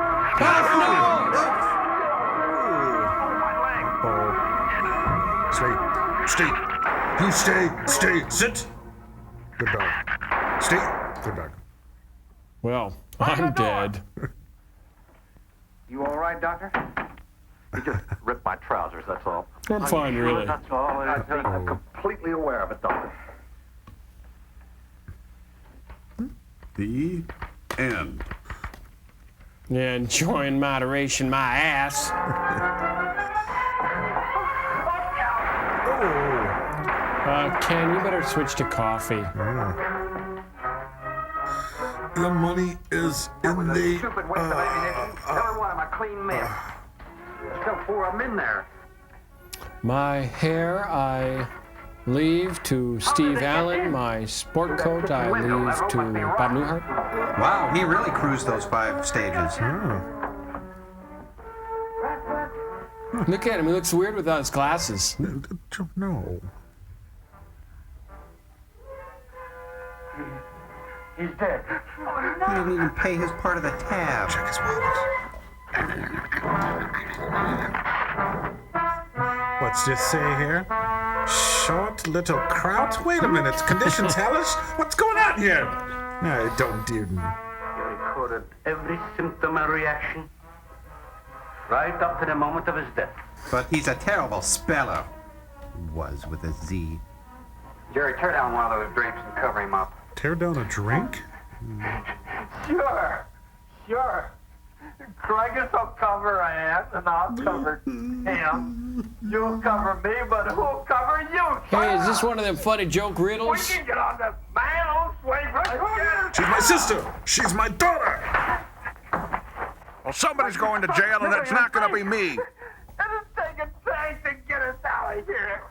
Oh. Stay. You stay. Sit. Good dog. Stay. Good dog. Well, I'm dead. You all right, Doctor? You just ripped my trousers, that's all. I'm fine, really. That's all. I'm completely aware of it, Doctor. The end. Yeah, enjoying moderation, my ass. Ken, you better switch to coffee. The money is in the. Stupid waste of ammunition. Every one of them are clean men. There's still 4 of them in there. My hair, I leave to Steve Allen. My sport coat, I leave to Bob Newhart. Wow, he really cruised those 5 stages. Look at him. He looks weird without his glasses. No. He's dead. He didn't even pay his part of the tab. Check his wallet. What's this say here? Short little kraut? Wait a minute. Conditions hellish? What's going on here? I don't do. He recorded every symptom and reaction. Right up to the moment of his death. But he's a terrible speller. Was with a Z. Jerry, tear down one of those drapes and cover him up. Tear down a drink? Sure. Craigus will cover Ann, and I'll cover him. You'll cover me, but who'll cover you? Hey, is this one of them funny joke We riddles? can get on the man on slavery together. She's my sister. She's my daughter. Well, somebody's going to jail, and it's not going to be me. It'll take a tank to get us out of here.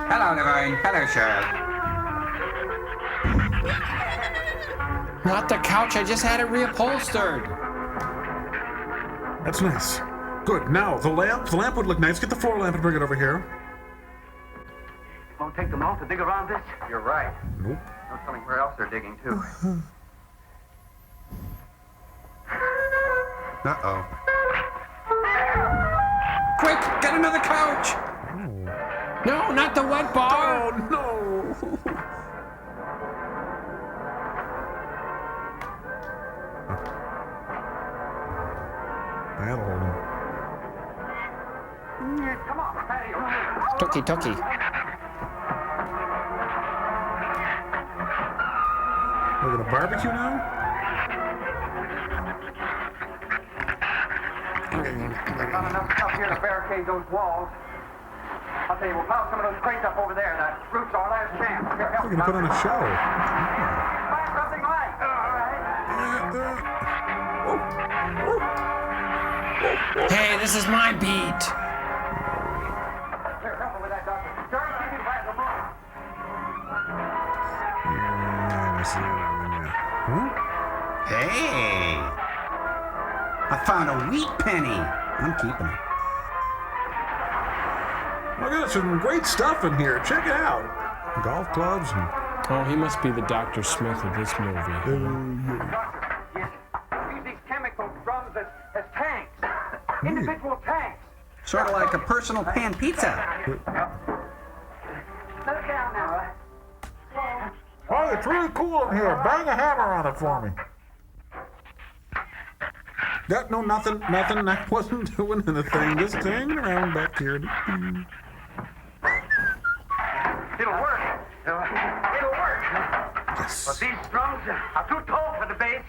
Hello, Levine. Hello, Cheryl. Not the couch. I just had it reupholstered. That's nice. Good. Now, the lamp. The lamp would look nice. Get the floor lamp and bring it over here. It won't take them long to dig around this. You're right. Nope. No telling where else they're digging, too. Uh-oh. Quick, get another couch. No, not the wet bar. Oh, no. That'll hold him. Come on, patio. Tookie, tookie. We're gonna barbecue now? There's not enough stuff here to barricade those walls. I'll tell you, we'll pile some of those crates up over there. That roof's our last chance. Here, help We're me. gonna put on a show. Find something light. All right. Hey, this is my beat. Here, help me with that, Doctor. Jerry, keep me back the moon. Huh? Hey! I found a wheat penny. I'm keeping it. I got some great stuff in here. Check it out. Golf clubs and... Oh, he must be the Dr. Smith of this movie. Yes. Use these chemical drums as tanks. Individual tanks. Sort of like a personal pan pizza. Let it down now. Oh, it's really cool in here. Bang a hammer on it for me. No, nothing. I wasn't doing anything. Just hanging around back here. It'll work. It'll work. Yes. But these drums are too tall for the bass.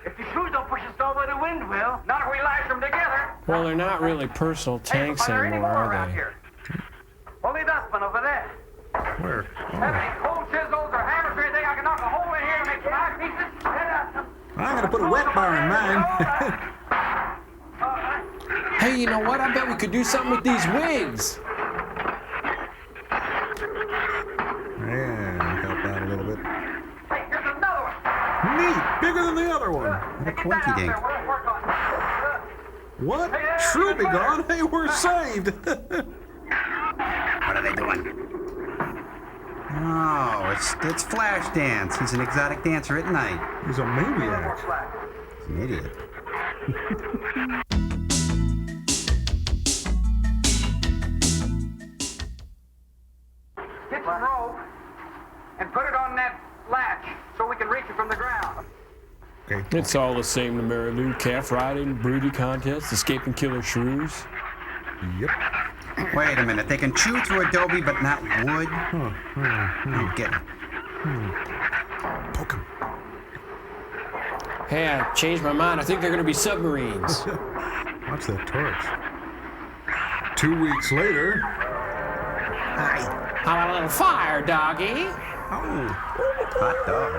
If the shoes don't push us all the way the wind will, not if we lash them together. Well, they're not really personal tanks Are there any anymore, more are around they? here? Only that one over there. Where? Have any cold chisels or hammers or anything I can knock a hole in here to make some eye pieces? I'm gonna put a wet bar in mine. Hey, you know what? I bet we could do something with these wigs. Yeah, help out a little bit. Hey, here's another one. Neat, bigger than the other one. What a quinky dink. We'll work on it. What? True be gone. Hey, we're saved. What are they doing? Oh, it's Flashdance. He's an exotic dancer at night. He's a maniac. He's an idiot. Get some rope and put it on that latch so we can reach it from the ground. It's all the same to Mary Lou. Calf riding, broody contest, escaping killer shrews. Yep. Wait a minute. They can chew through adobe, but not wood? I'm getting it. Poke him. Hey, I changed my mind. I think they're going to be submarines. Watch that torch. 2 weeks later. Hi. How about a little fire, doggy? Oh. Hot dog.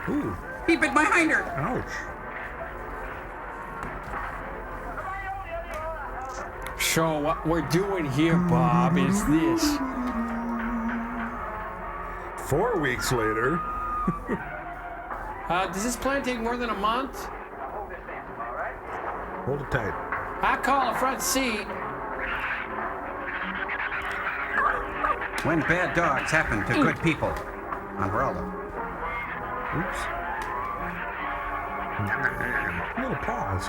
Ooh. He bit my hinder. Ouch. So what we're doing here, Bob, is this. 4 weeks later. Does this plan take more than a month? Hold it tight. I call a front seat. When bad dogs happen to good people. Umbrella. Oops. Little paws.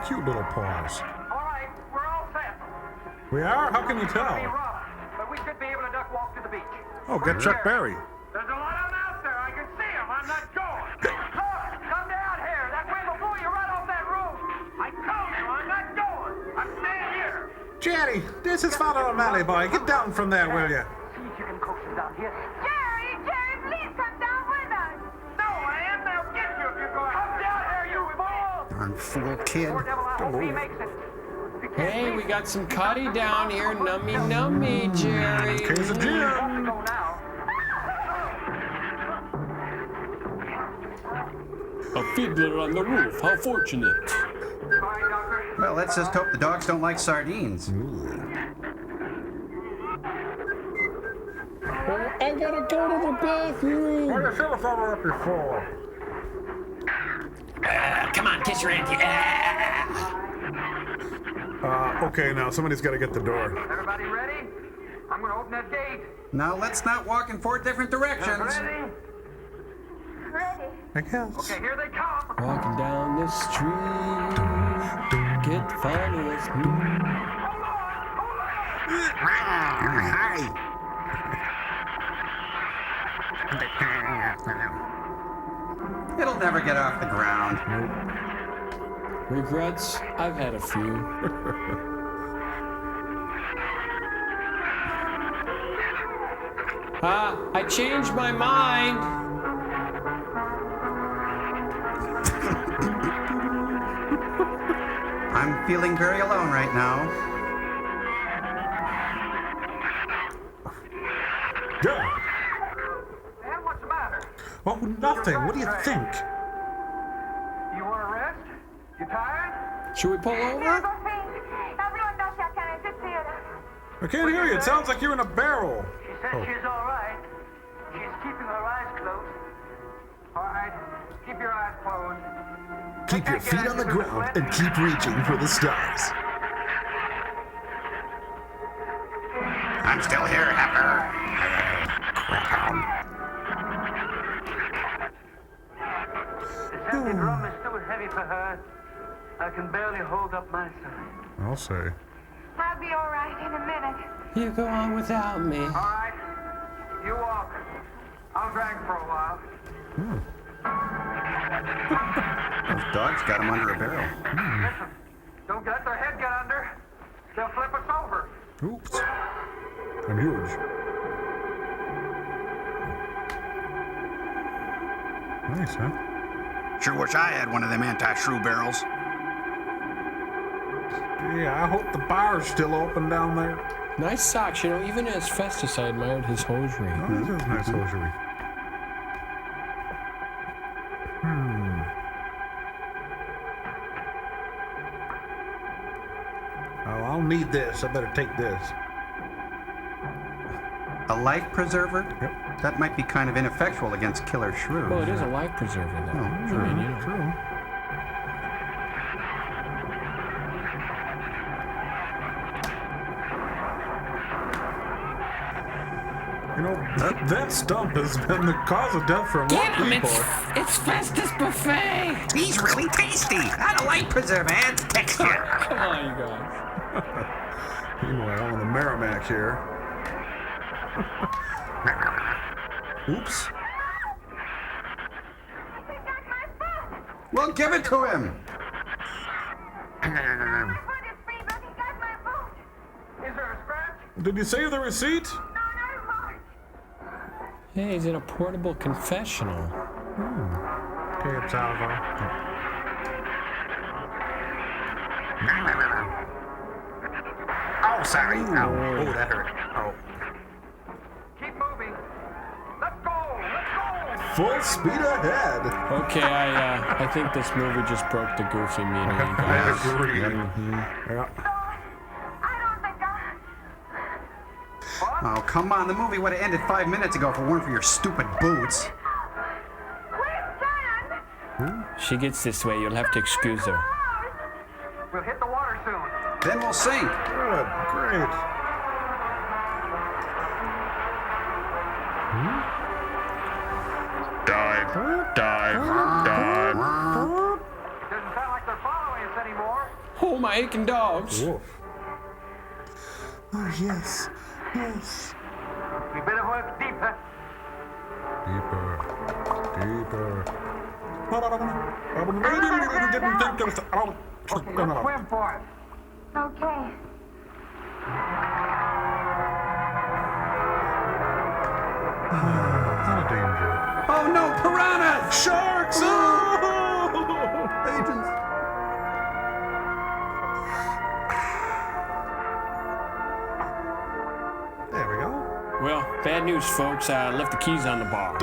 Cute little paws. All right, we're all set. We are? How can you It's gonna be tell? rough, but we should be able to duck walk to the beach. Oh, get Chuck Berry. There's a lot of them out there. I can see them. I'm not going. Look, come down here. That wind will blow you right off that roof. I told you I'm not going. I'm staying here. Jenny, this is Father O'Malley, boy. Get down from there, will you? See if you can coax them down here. Jerry, please come down with us. No, I am. They'll get you if you're going. Come down here, you fool. Darn fool kid. Poor devil, I hope he makes it. Hey, we got some cutty down here. Nummy, nummy, Jerry. Case of gin. Go now. A fiddler on the roof. How fortunate. Fine, Doctor. Well, let's just hope the dogs don't like sardines. I gotta go to the bathroom. Well, you should have followed up before. Come on, kiss your auntie. Okay, now somebody's got to get the door. Everybody ready? I'm going to open that gate. Now let's not walk in 4 different directions. Ready? Ready. I guess. Okay, here they come. Walking down the street. Get the funniest. It'll never get off the ground. Regrets? I've had a few. I changed my mind. I'm feeling very alone right now. Yeah. Man, what's the matter? Oh, nothing. What do you think? You want to rest? You tired? Should we pull over? I can't hear you. It sounds like you're in a barrel. She said she's all right. She's keeping her eyes closed. All right, keep your eyes closed. Keep your feet on the ground and keep reaching for the stars. I'm still here, Happer. This empty drum is too heavy for her. I can barely hold up my side. I'll say. I'll be all right in a minute. You go on without me. All right, you walk. I'll drag for a while. Those dogs got him under a barrel. Listen, don't let their head get under. They'll flip us over. Oops. I'm huge. Nice, huh? Sure wish I had one of them anti-shrew barrels. Yeah, I hope the bar's still open down there. Nice socks, you know, even as Festus, I admired his hosiery. Oh, this is nice hosiery. Oh, I'll need this. I better take this. A life preserver? Yep. That might be kind of ineffectual against killer shrews. Well, it is a life preserver, though. Oh, I true, mean, you know. true. You know, that stump has been the cause of death for a lot of people. It's Festus Buffet! He's really tasty! Not a life preserver, adds texture. Come on, you guys. Meanwhile, on the Merrimack here. Oops. Well, give it to him! Is there a scratch? Did you save the receipt? Hey, he's in a portable confessional. Okay, it's Alva. Oh, sorry. Oh, that hurt. Oh. Keep moving. Let's go. Let's go. Full speed ahead. Okay, I think this movie just broke the goofy meter, you I guys. agree. Yeah. Oh, come on. The movie would have ended 5 minutes ago if it weren't for your stupid boots. She gets this way, you'll have to excuse her. We'll hit the water soon. Then we'll sink. Good, great. Dive. Doesn't sound like they're following us anymore. Oh, my aching dogs. Woof. Oh, yes. Yes. We better work deeper. Deeper. Swim for it. Okay. Not a danger. Oh, no, piranhas! Sharks! Oh! Agents. There we go. Well, bad news, folks. I left the keys on the bar.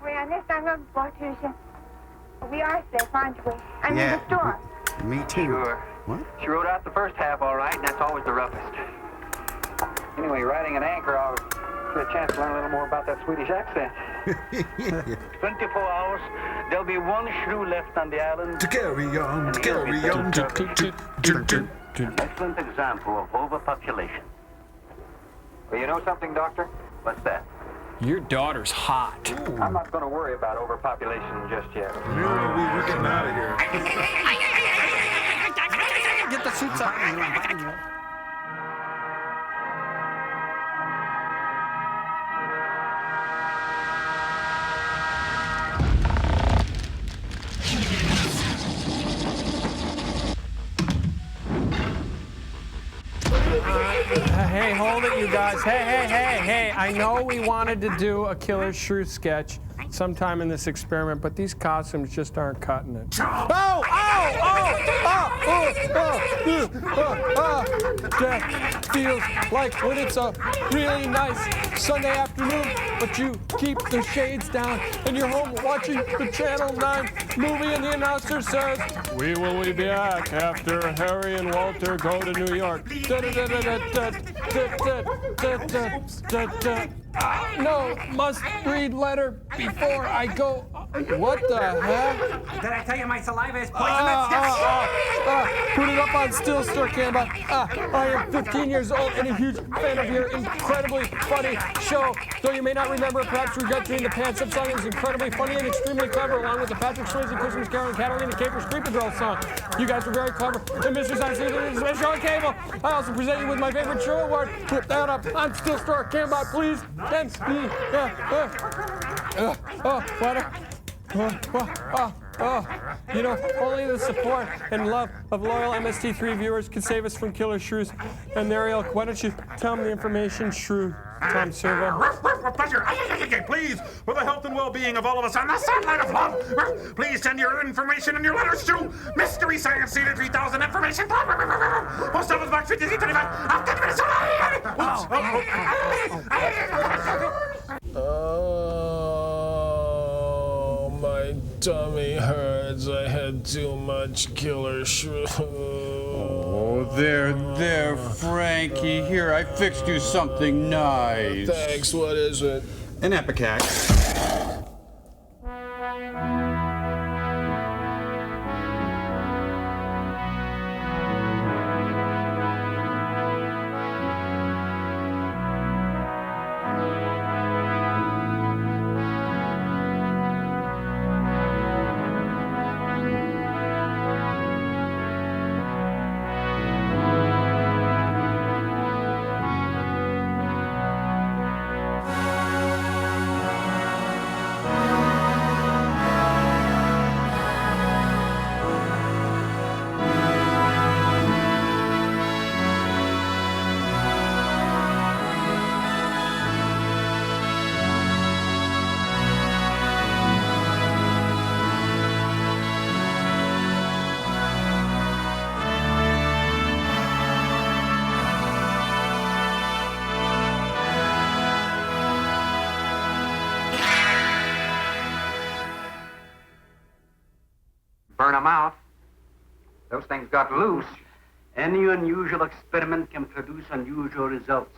We understand the situation. We are safe, aren't we? I mean, Yeah. the store. Me too. Sure. What? She wrote out the first half all right, and that's always the roughest. Anyway, riding an anchor, I'll get a chance to learn a little more about that Swedish accent. 24 hours, there'll be one shrew left on the island. To carry on, to carry on. An excellent example of overpopulation. Well, you know something, Doctor? What's that? Your daughter's hot. I'm not going to worry about overpopulation just yet. We're getting out of here. Get the suits up. Hey, hold it, you guys. Hey. I know we wanted to do a Killer Shrew sketch sometime in this experiment, but these costumes just aren't cutting it. That feels like when it's a really nice Sunday afternoon, but you keep the shades down and you're home watching the Channel 9 movie and the announcer says, "We will be back after Harry and Walter go to New York." No, must read letter before I go. What the heck? Did I tell you my saliva is poisonous? Put it up on Still Stir Canva. I am 15 years old and a huge fan of your incredibly funny show. Though you may not remember, perhaps regret doing the Pants Up song. It was incredibly funny and extremely clever, along with the Patrick Swayze Christmas Carol and Catalina Capers Creepy Girl song. You guys were very clever. And Mr. Science is my show on cable. I also present you with my favorite show award. Put that up on Still Stir Canva, please. And you know, only the support and love of loyal MST3 viewers can save us from killer shrews and their ilk. Why don't you tell them the information, Shrew Tom Servo? Pleasure. Please, for the health and well-being of all of us on the satellite of love, please send your information and your letters to Mystery Science Theater 3000 Information Club. Post Office Box 5325. I'll get rid of Oh, my tummy hurts. I had too much Killer Shrew. Oh, there, Frankie. Here, I fixed you something nice. Thanks. What is it? An Epicac. Burn them out. Those things got loose. Any unusual experiment can produce unusual results.